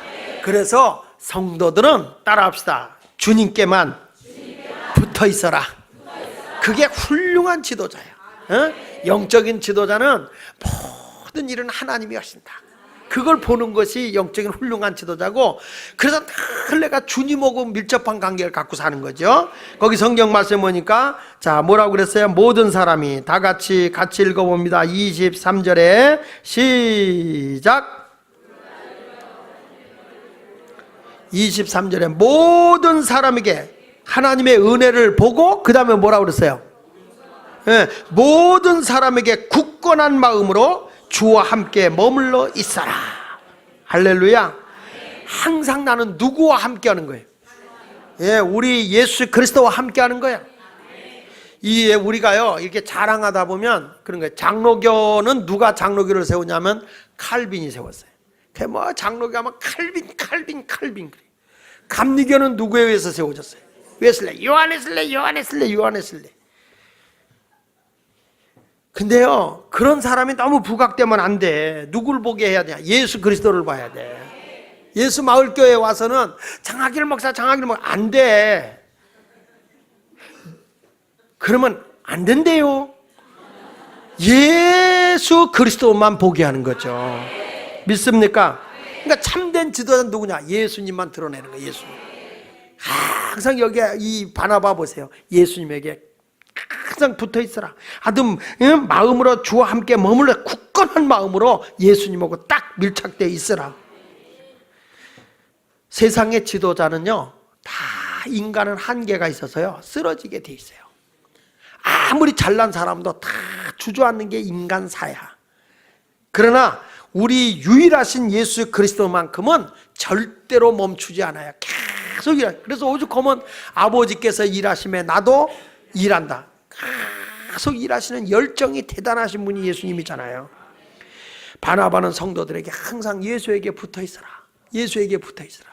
그래서 성도들은 따라합시다. 주님께만 붙어 있어라. 그게 훌륭한 지도자야. 영적인 지도자는 모든 일은 하나님이 하신다. 그걸 보는 것이 영적인 훌륭한 지도자고, 그래서 늘 내가 주님하고 밀접한 관계를 갖고 사는 거죠. 거기 성경 말씀 보니까 자 뭐라고 그랬어요? 모든 사람이 다 같이 읽어봅니다. 23절에 시작. 23절에 모든 사람에게 하나님의 은혜를 보고 그 다음에 뭐라고 그랬어요? 모든 사람에게 굳건한 마음으로 주와 함께 머물러 있어라. 할렐루야. 항상 나는 누구와 함께 하는 거예요? 우리 예수 그리스도와 함께 하는 거야. 우리가요 이렇게 자랑하다 보면 그런 거예요. 장로교는 누가 장로교를 세우냐면 칼빈이 세웠어요. 뭐 장로교 하면 칼빈 그래. 감리교는 누구에 의해서 세워졌어요? 웨슬레, 요한웨슬레. 근데요 그런 사람이 너무 부각되면 안 돼. 누굴 보게 해야 돼? 예수 그리스도를 봐야 돼. 예수 마을교회에 와서는 장학일 목사 안 돼. 그러면 안 된대요. 예수 그리스도만 보게 하는 거죠. 믿습니까? 그러니까 참된 지도자는 누구냐? 예수님만 드러내는 거예요. 예수님. 항상 여기 이 바나바 보세요. 예수님에게 항상 붙어 있어라. 아주 마음으로 주와 함께 머물러 굳건한 마음으로 예수님하고 딱 밀착되어 있어라. 세상의 지도자는요 다 인간은 한계가 있어서요 쓰러지게 돼 있어요. 아무리 잘난 사람도 다 주저앉는 게 인간사야. 그러나 우리 유일하신 예수 그리스도만큼은 절대로 멈추지 않아요. 계속 일해요. 그래서 오죽하면 아버지께서 일하심에 나도 일한다. 계속 일하시는 열정이 대단하신 분이 예수님이잖아요. 바나바는 성도들에게 항상 예수에게 붙어 있어라. 예수에게 붙어 있어라.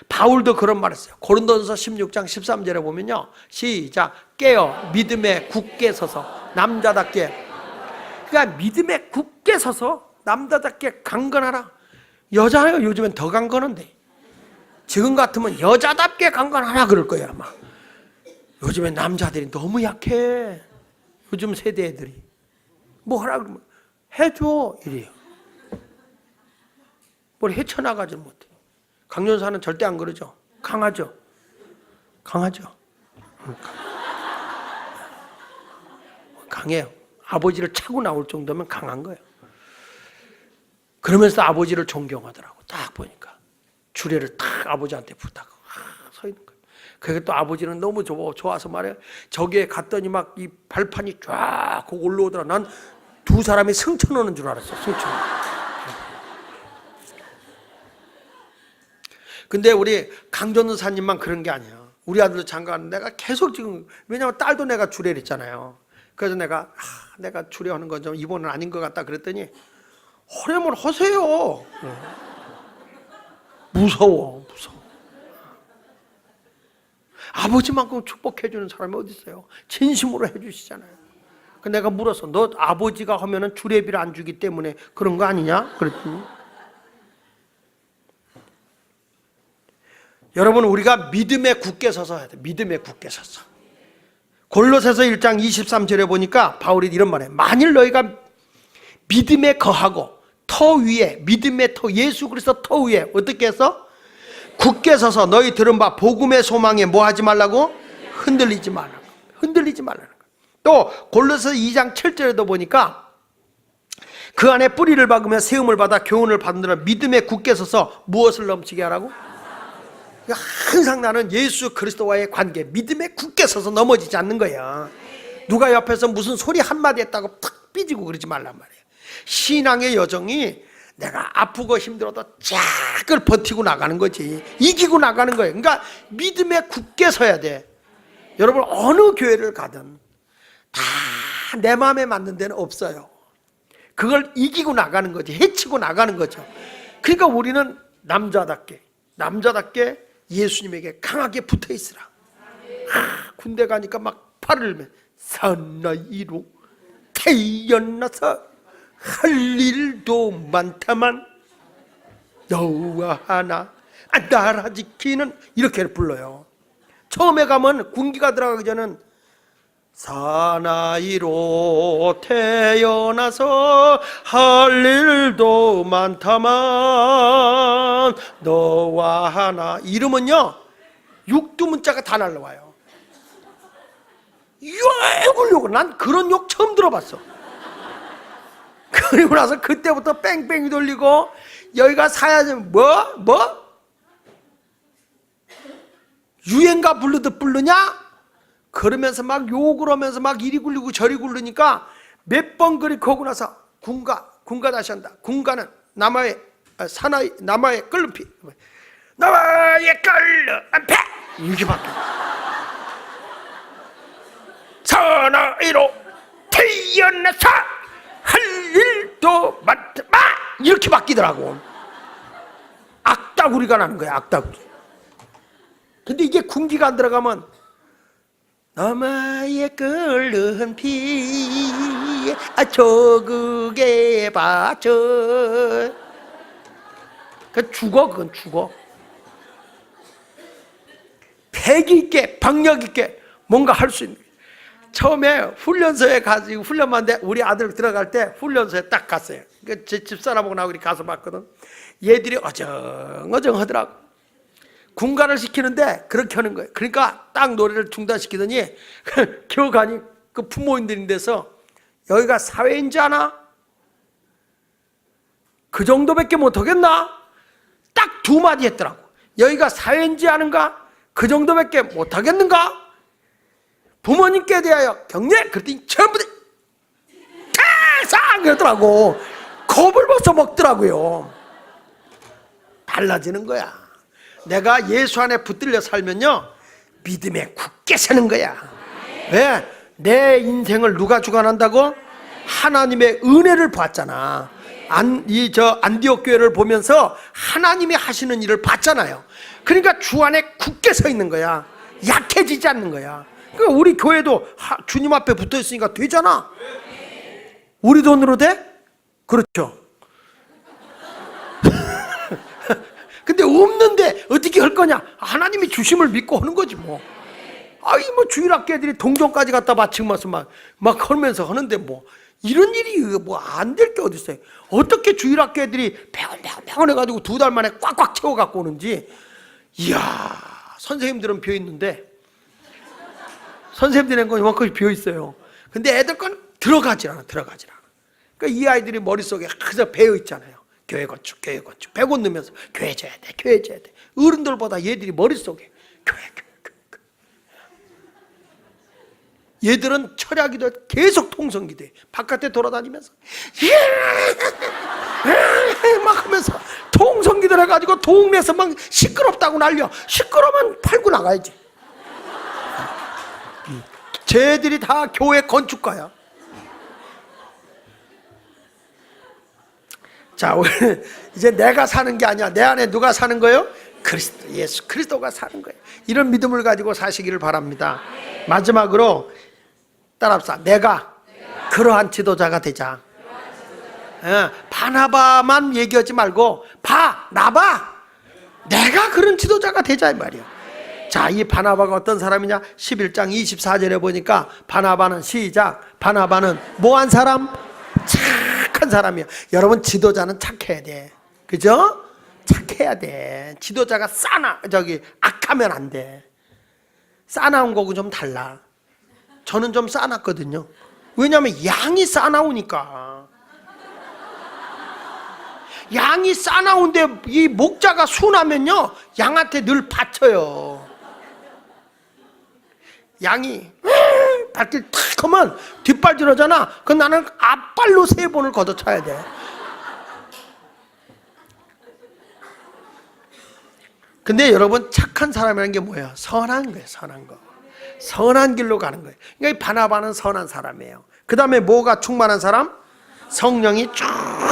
바울도 그런 말 했어요. 고린도전서 16장 13절에 보면요 시작. 깨어 믿음에 굳게 서서 남자답게. 그러니까 믿음에 굳게 서서 남자답게 강건하라. 여자요 요즘엔 더 강건한데, 지금 같으면 여자답게 강건하라 그럴 거예요 아마. 요즘엔 남자들이 너무 약해. 요즘 세대 애들이 뭐 하라 그러면 해줘 이래요. 뭘 헤쳐나가지 못해. 강연사는 절대 안 그러죠. 강하죠. 강해요. 아버지를 차고 나올 정도면 강한 거예요. 그러면서 아버지를 존경하더라고. 딱 보니까 주례를 딱 아버지한테 부탁하고 서 있는 거예요. 그게 또 아버지는 너무 좋아서 말이에요. 저기에 갔더니 막 이 발판이 쫙 올라오더라. 난 두 사람이 승천하는 줄 알았어. 승천. 근데 우리 강전도사님만 그런 게 아니야. 우리 아들도 장가하는 내가 계속 지금, 왜냐면 딸도 내가 주례를 했잖아요. 그래서 내가 주례하는 건 좀 이번은 아닌 것 같다 그랬더니 하려면 하세요. 무서워. 아버지만큼 축복해주는 사람이 어디 있어요? 진심으로 해주시잖아요. 내가 물어서 너 아버지가 하면은 주례비를 안 주기 때문에 그런 거 아니냐? 그랬더니 여러분 우리가 믿음에 굳게 서서 해야 돼. 믿음에 굳게 서서. 골로새서 1장 23절에 보니까 바울이 이런 말해요. 만일 너희가 믿음에 거하고 터 위에, 믿음의 터, 예수 그리스도 터 위에 어떻게 해서? 굳게 서서 너희 들은 바 복음의 소망에 뭐 하지 말라고? 흔들리지 말라는 거예요. 또 골로새서 2장 7절에도 보니까 그 안에 뿌리를 박으며 세움을 받아 교훈을 받느라 믿음에 굳게 서서 무엇을 넘치게 하라고? 항상 나는 예수 그리스도와의 관계, 믿음에 굳게 서서 넘어지지 않는 거야. 누가 옆에서 무슨 소리 한마디 했다고 탁 삐지고 그러지 말란 말이에요. 신앙의 여정이 내가 아프고 힘들어도 쫙을 버티고 나가는 거지. 이기고 나가는 거예요. 그러니까 믿음에 굳게 서야 돼. 여러분 어느 교회를 가든 다 내 마음에 맞는 데는 없어요. 그걸 이기고 나가는 거지. 헤치고 나가는 거죠. 그러니까 우리는 남자답게 예수님에게 강하게 붙어 있으라. 군대 가니까 막 팔을 들면 사나이로 태어나서 할 일도 많다만 여호와 하나 나라 지키는, 이렇게 불러요. 처음에 가면 군기가 들어가기 전은 사나이로 태어나서 할 일도 많다만 너와 하나, 이러면요 육두문자가 다 날라와요. 욕을 난 그런 욕 처음 들어봤어. 그리고 나서 그때부터 뺑뺑이 돌리고 여기가 사야지 뭐? 유행가 부르듯 부르냐? 그러면서 막 욕을 하면서 막 이리 굴리고 저리 굴르니까 몇 번 그렇게 하고 나서 군가 다시 한다. 군가는 남아의 사나이, 남아의 끌름피, 남아의 끌름피, 이렇게 바뀌어. 사나이로 태어나서 할 일도 많다, 이렇게 바뀌더라고. 악다구리가 나는 거야, 악다구리. 근데 이게 군기가 안 들어가면 남아의 끓는 피 조국에 바쳐, 그건 죽어. 패기 있게 박력 있게 뭔가 할 수 있는. 처음에 훈련소에 가지고 훈련만데 우리 아들 들어갈 때 훈련소에 딱 갔어요. 제 집사람하고 나하고 가서 봤거든. 얘들이 어정어정 하더라고. 군가를 시키는데 그렇게 하는 거예요. 그러니까 딱 노래를 중단시키더니 교관이 그 부모님들인데서 여기가 사회인지 아나? 그 정도밖에 못하겠나? 딱 두 마디 했더라고. 여기가 사회인지 아는가? 그 정도밖에 못하겠는가? 부모님께 대하여 경례! 그랬더니 전부 다 싹! 그러더라고. 겁을 벗어 먹더라고요. 달라지는 거야. 내가 예수 안에 붙들려 살면요 믿음에 굳게 서는 거야. 왜? 내 인생을 누가 주관한다고? 하나님의 은혜를 봤잖아. 안디옥 교회를 보면서 하나님이 하시는 일을 봤잖아요. 그러니까 주 안에 굳게 서 있는 거야. 약해지지 않는 거야. 그러니까 우리 교회도 주님 앞에 붙어 있으니까 되잖아. 우리 돈으로 돼? 그렇죠. 근데 없는데 어떻게 할 거냐? 하나님이 주심을 믿고 하는 거지 뭐. 아이 뭐 주일학교 애들이 동전까지 갖다 바치면서 막 하면서 하는데 뭐 이런 일이 뭐 안 될 게 어디 있어요? 어떻게 주일학교 애들이 배원 해가지고 2달 만에 꽉꽉 채워 갖고 오는지. 이야, 선생님들은 비어 있는데 선생님들은 건 이만큼 비어 있어요. 근데 애들 건 들어가질 않아. 그러니까 이 아이들이 머릿속에 그저 배어 있잖아요. 교회 건축 배고 넣으면서 교회 져야 돼. 어른들보다 얘들이 머릿속에 교회. 얘들은 철야기도 계속 통성기도해. 바깥에 돌아다니면서 막 하면서 통성기도를 해가지고 동네에서 막 시끄럽다고 난리야. 시끄러우면 팔고 나가야지. 쟤들이 다 교회 건축가야. 자, 이제 내가 사는 게 아니야. 내 안에 누가 사는 거예요? 그리스도, 예수 그리스도가 사는 거예요. 이런 믿음을 가지고 사시기를 바랍니다. 마지막으로 따라합시다. 내가 그러한 지도자가 되자. 바나바만 얘기하지 말고 나봐. 내가 그런 지도자가 되자 이 말이야. 자, 이 바나바가 어떤 사람이냐? 11장 24절에 보니까 바나바는 바나바는 뭐한 사람? 착한 사람이야. 여러분 지도자는 착해야 돼. 그죠? 착해야 돼. 지도자가 악하면 안 돼. 싸나운 거고 좀 달라. 저는 좀 싸놨거든요. 왜냐하면 양이 싸나우니까. 양이 싸나운데 이 목자가 순하면요 양한테 늘 받쳐요. 양이 발길 탁 하면 뒷발질하잖아. 그럼 나는 앞발로 3번을 걷어차야 돼. 근데 여러분, 착한 사람이라는 게 뭐예요? 선한 거예요. 선한 거. 선한 길로 가는 거예요. 그러니까 이 바나바는 선한 사람이에요. 그 다음에 뭐가 충만한 사람? 성령이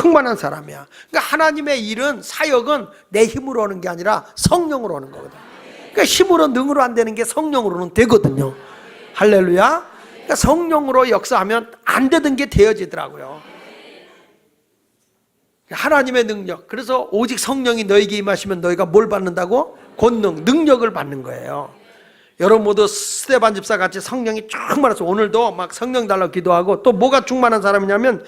충만한 사람이야. 그러니까 하나님의 일은, 사역은 내 힘으로 오는 게 아니라 성령으로 오는 거거든. 그러니까 힘으로, 능으로 안 되는 게 성령으로는 되거든요. 할렐루야. 그러니까 성령으로 역사하면 안 되던 게 되어지더라고요. 하나님의 능력. 그래서 오직 성령이 너에게 임하시면 너희가 뭘 받는다고? 권능, 능력을 받는 거예요. 여러분 모두 스데반 집사 같이 성령이 충만해서 오늘도 막 성령 달라고 기도하고, 또 뭐가 충만한 사람이냐면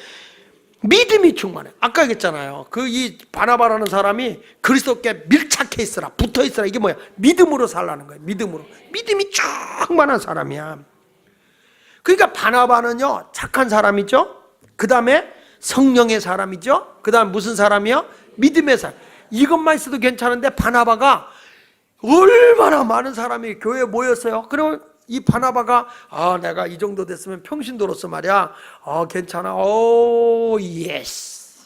믿음이 충만해. 아까 얘기했잖아요. 이 바나바라는 사람이 그리스도께 밀착해 있으라, 붙어 있으라. 이게 뭐야? 믿음으로 살라는 거예요. 믿음으로. 믿음이 충만한 사람이야. 그러니까 바나바는요 착한 사람이죠. 그 다음에 성령의 사람이죠. 그 다음 무슨 사람이요? 믿음의 사람. 이것만 있어도 괜찮은데 바나바가 얼마나 많은 사람이 교회에 모였어요. 그러면 이 바나바가 내가 이 정도 됐으면 평신도로서 말이야, 괜찮아, 오 예스,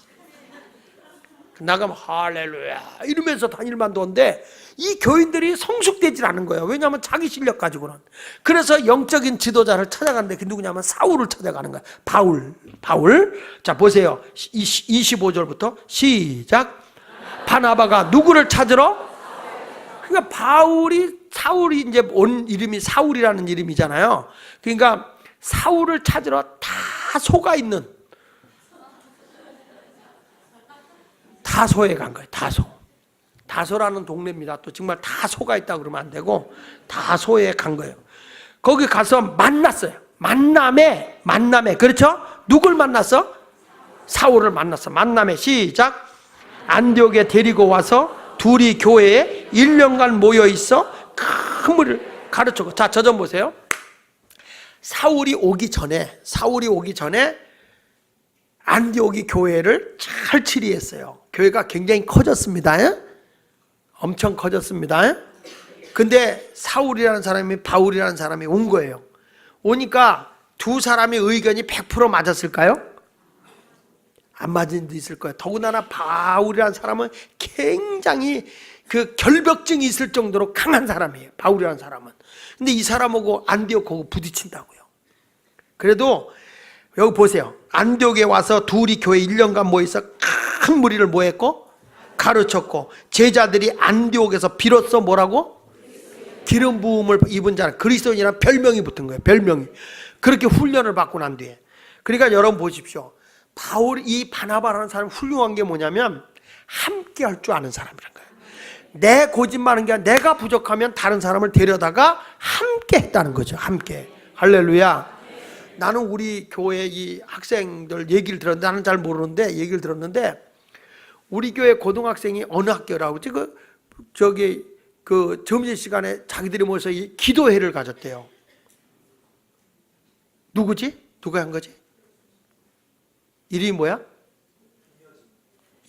나가면 할렐루야 이러면서 다닐만 도는데 이 교인들이 성숙되질 않은 거예요. 왜냐하면 자기 실력 가지고는. 그래서 영적인 지도자를 찾아가는데 그게 누구냐면 사울을 찾아가는 거야. 바울. 자 보세요. 25절부터 시작. 바나바가 누구를 찾으러? 그러니까 사울이 이제 온 이름이 사울이라는 이름이잖아요. 그러니까 사울을 찾으러 다소가 있는 다소에 간 거예요. 다소라는 동네입니다. 또 정말 다소가 있다고 그러면 안 되고 다소에 간 거예요. 거기 가서 만났어요. 만남에 그렇죠? 누굴 만났어? 사울을 만났어. 만남에 시작. 안디옥에 데리고 와서 둘이 교회에 1년간 모여 있어 큰 물을 가르쳤고. 자, 저 좀 보세요. 사울이 오기 전에 안디옥이 교회를 잘 치리했어요. 교회가 굉장히 커졌습니다. 엄청 커졌습니다. 근데 사울이라는 사람이 바울이라는 사람이 온 거예요. 오니까 두 사람의 의견이 100% 맞았을까요? 안 맞은 데 있을 거예요. 더군다나 바울이라는 사람은 굉장히 그 결벽증이 있을 정도로 강한 사람이에요. 바울이라는 사람은. 근데 이 사람하고 안디옥하고 부딪힌다고요. 그래도 여기 보세요. 안디옥에 와서 둘이 교회 1년간 모여서 큰 무리를 뭐 했고? 가르쳤고, 제자들이 안디옥에서 비로소 뭐라고? 기름 부음을 입은 자는 그리스도인이라는 별명이 붙은 거예요. 별명이. 그렇게 훈련을 받고 난 뒤에. 그러니까 여러분 보십시오. 이 바나바라는 사람이 훌륭한 게 뭐냐면 함께 할 줄 아는 사람이란 거예요. 내 고집많은 게 아니라 내가 부족하면 다른 사람을 데려다가 함께 했다는 거죠. 함께. 할렐루야. 나는 우리 교회 이 학생들 얘기를 들었는데, 나는 잘 모르는데 얘기를 들었는데, 우리 교회 고등학생이 어느 학교라고 그러지? 그 점심시간에 자기들이 모여서 이 기도회를 가졌대요. 누구지? 누가 한 거지? 이름이 뭐야?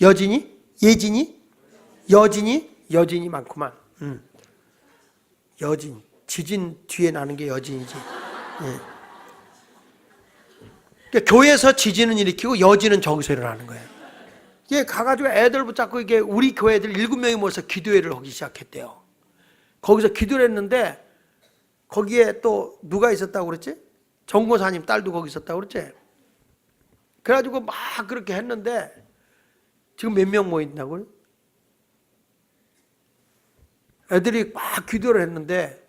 여진이? 예진이? 여진이 많구만. 여진. 지진 뒤에 나는 게 여진이지. 그러니까 교회에서 지진은 일으키고 여진은 저기서 일어나는 거예요. 이게 가가지고 애들 붙잡고 이게 우리 교회 애들 7명이 모여서 기도회를 하기 시작했대요. 거기서 기도를 했는데 거기에 또 누가 있었다고 그랬지? 정고사님 딸도 거기 있었다고 그랬지? 그래가지고 막 그렇게 했는데 지금 몇 명 모인다고요? 애들이 막 기도를 했는데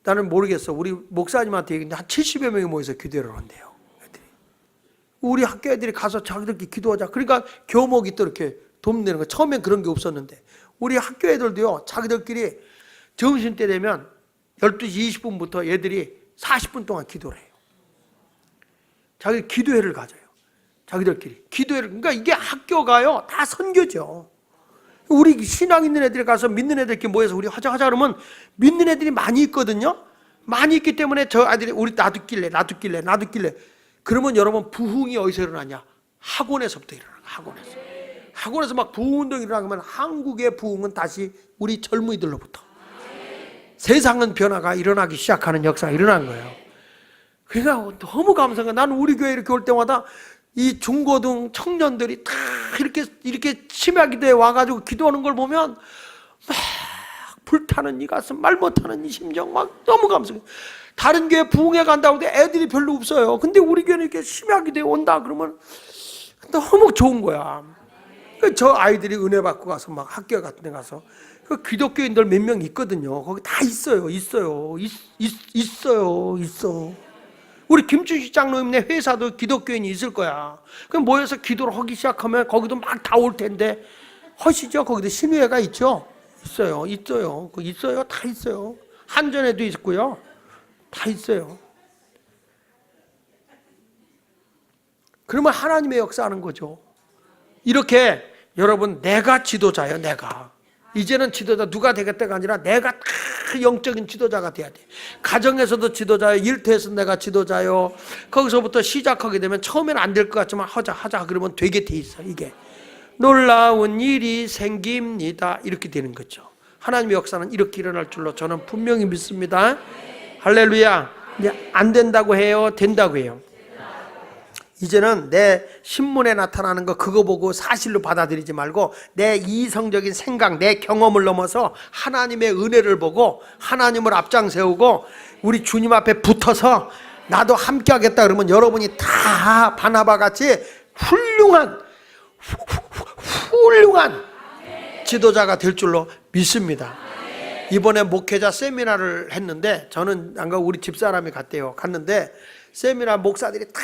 나는 모르겠어. 우리 목사님한테 얘기했는데 한 70여 명이 모여서 기도를 한대요. 애들이. 우리 학교 애들이 가서 자기들끼리 기도하자. 그러니까 교목이 또 이렇게 돕는 거. 처음엔 그런 게 없었는데 우리 학교 애들도요, 자기들끼리 점심때 되면 12시 20분부터 얘들이 40분 동안 기도를 해요. 자기 기도회를 가져요. 자기들끼리 기도회를. 그러니까 이게 학교가요 다 선교죠. 우리 신앙 있는 애들이 가서 믿는 애들끼리 모여서 우리 하자 그러면 믿는 애들이 많이 있거든요. 많이 있기 때문에 저 아이들이 우리 놔둘길래 그러면 여러분 부흥이 어디서 일어나냐? 학원에서부터 일어나. 하고 나서 막 부흥운동이 일어나면 한국의 부흥은 다시 우리 젊은이들로부터 세상은 변화가 일어나기 시작하는 역사가 일어난 거예요. 그러니까 너무 감사해요. 나는 우리 교회 이렇게 올 때마다 이 중고등 청년들이 다 이렇게 심야기도에 와가지고 기도하는 걸 보면 막 불타는 이 가슴, 말 못하는 이 심정, 막 너무 감사해요. 다른 교회 부흥회 간다고 해도 애들이 별로 없어요. 근데 우리 교회는 이렇게 심야기도에 온다 그러면 너무 좋은 거야. 저 아이들이 은혜 받고 가서 막 학교 같은 데 가서 그 기독교인들 몇 명 있거든요. 거기 다 있어요. 있어. 우리 김춘식 장로님네 회사도 기독교인이 있을 거야. 그럼 모여서 기도를 하기 시작하면 거기도 막 다 올 텐데 하시죠. 거기도 신우회가 있죠. 있어요. 다 있어요. 한전에도 있고요. 다 있어요. 그러면 하나님의 역사하는 거죠. 이렇게 여러분, 내가 지도자예요. 내가 이제는 지도자 누가 되겠다가 아니라 내가 다 영적인 지도자가 돼야 돼. 가정에서도 지도자예요. 일터에서 내가 지도자요. 거기서부터 시작하게 되면 처음에는 안 될 것 같지만 하자 그러면 되게 돼 있어. 이게 놀라운 일이 생깁니다. 이렇게 되는 거죠. 하나님의 역사는 이렇게 일어날 줄로 저는 분명히 믿습니다. 할렐루야. 이제 안 된다고 해요? 된다고 해요? 이제는 내 신문에 나타나는 거 그거 보고 사실로 받아들이지 말고 내 이성적인 생각, 내 경험을 넘어서 하나님의 은혜를 보고 하나님을 앞장 세우고 우리 주님 앞에 붙어서 나도 함께 하겠다 그러면 여러분이 다 바나바 같이 훌륭한 지도자가 될 줄로 믿습니다. 이번에 목회자 세미나를 했는데 저는 안 가고 우리 집사람이 갔대요. 갔는데 세미나 목사들이 다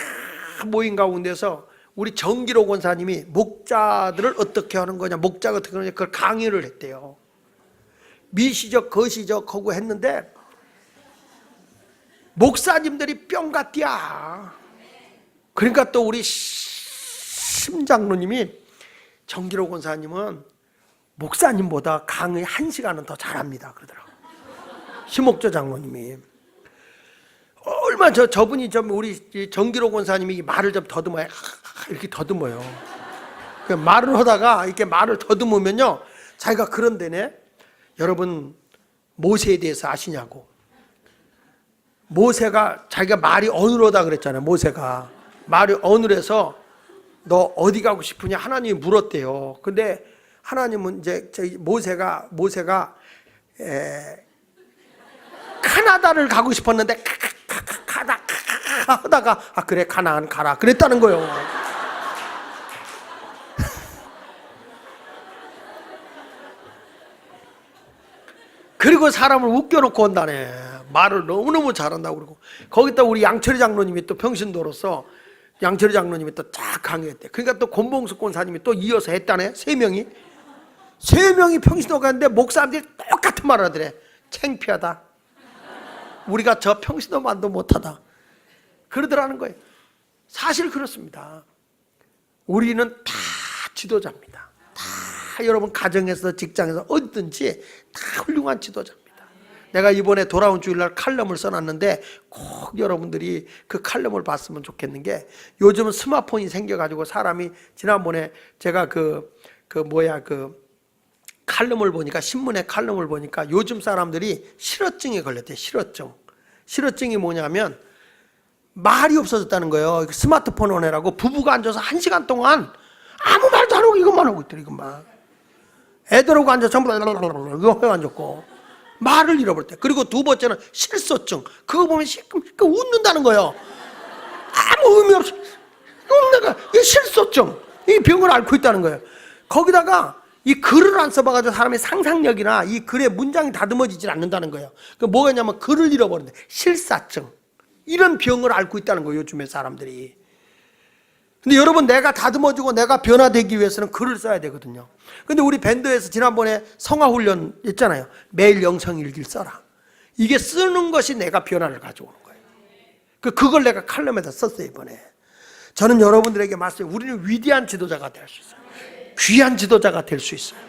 모인 가운데서 우리 정기로 권사님이 목자들을 어떻게 하는 거냐, 목자가 어떻게 하느냐 그걸 강의를 했대요. 미시적 거시적 하고 했는데 목사님들이 뿅같디야. 그러니까 또 우리 심장로님이 정기로 권사님은 목사님보다 강의 1시간은 더 잘합니다 그러더라고요. 심옥조 장로님이 얼마 저분이 우리 정기로 권사님이 말을 좀 더듬어요. 이렇게 더듬어요. 말을 하다가 이렇게 말을 더듬으면요, 자기가 그런데네. 여러분 모세에 대해서 아시냐고. 모세가 자기가 말이 어눌하다 그랬잖아요. 모세가 말이 어눌해서 너 어디 가고 싶으냐 하나님이 물었대요. 근데 하나님은 이제 모세가 카나다를 가고 싶었는데 하다가 그래 가나안 가라 그랬다는 거예요. 그리고 사람을 웃겨놓고 온다네. 말을 너무너무 잘한다고 그러고 거기다 우리 양철이 장로님이 또 평신도로서 양철이 장로님이 또 쫙 강의했대. 그러니까 또 권봉숙 권사님이 또 이어서 했다네. 3명이 평신도 갔는데 목사님들이 똑같은 말을 하더래. 창피하다. 우리가 저 평신도만도 못하다 그러더라는 거예요. 사실 그렇습니다. 우리는 다 지도자입니다. 다 여러분 가정에서 직장에서 어디든지 다 훌륭한 지도자입니다. 내가 이번에 돌아온 주일날 칼럼을 써놨는데 꼭 여러분들이 그 칼럼을 봤으면 좋겠는 게 요즘은 스마트폰이 생겨가지고 사람이 지난번에 제가 칼럼을 보니까 신문에 칼럼을 보니까 요즘 사람들이 실어증에 걸렸대요. 실어증이 뭐냐면 말이 없어졌다는 거예요. 스마트폰 오네라고 부부가 앉아서 1시간 동안 아무 말도 안 하고 이것만 하고 있더래. 이것만 애들하고 앉아서 전부 다 이거 해가지고 말을 잃어버렸대. 그리고 두 번째는 실소증. 그거 보면 시끄럽게 웃는다는 거예요. 아무 의미 없이 웃는 이 실소증. 이 병을 앓고 있다는 거예요. 거기다가 이 글을 안 써봐가지고 사람의 상상력이나 이 글의 문장이 다듬어지질 않는다는 거예요. 그 뭐냐면 글을 잃어버린대. 실사증. 이런 병을 앓고 있다는 거예요. 요즘에 사람들이. 근데 여러분 내가 다듬어지고 내가 변화되기 위해서는 글을 써야 되거든요. 근데 우리 밴드에서 지난번에 성화훈련 했잖아요. 매일 영성일기를 써라. 이게 쓰는 것이 내가 변화를 가져오는 거예요. 그걸 내가 칼럼에다 썼어요. 이번에. 저는 여러분들에게 말씀해요. 우리는 위대한 지도자가 될 수 있어요. 귀한 지도자가 될 수 있어요.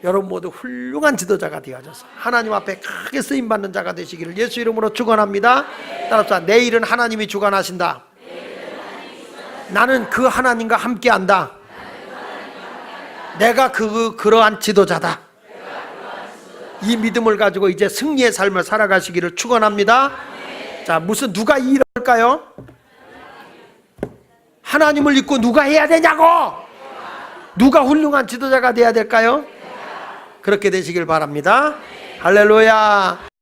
여러분 모두 훌륭한 지도자가 되어져서 하나님 앞에 크게 쓰임받는 자가 되시기를 예수 이름으로 축원합니다. 따라서 내일은 하나님이 주관하신다. 나는 그 하나님과 함께한다. 내가 그러한 지도자다. 이 믿음을 가지고 이제 승리의 삶을 살아가시기를 축원합니다. 자, 누가 이럴까요? 하나님을 믿고 누가 해야 되냐고! 누가 훌륭한 지도자가 돼야 될까요? 그렇게 되시길 바랍니다. 할렐루야.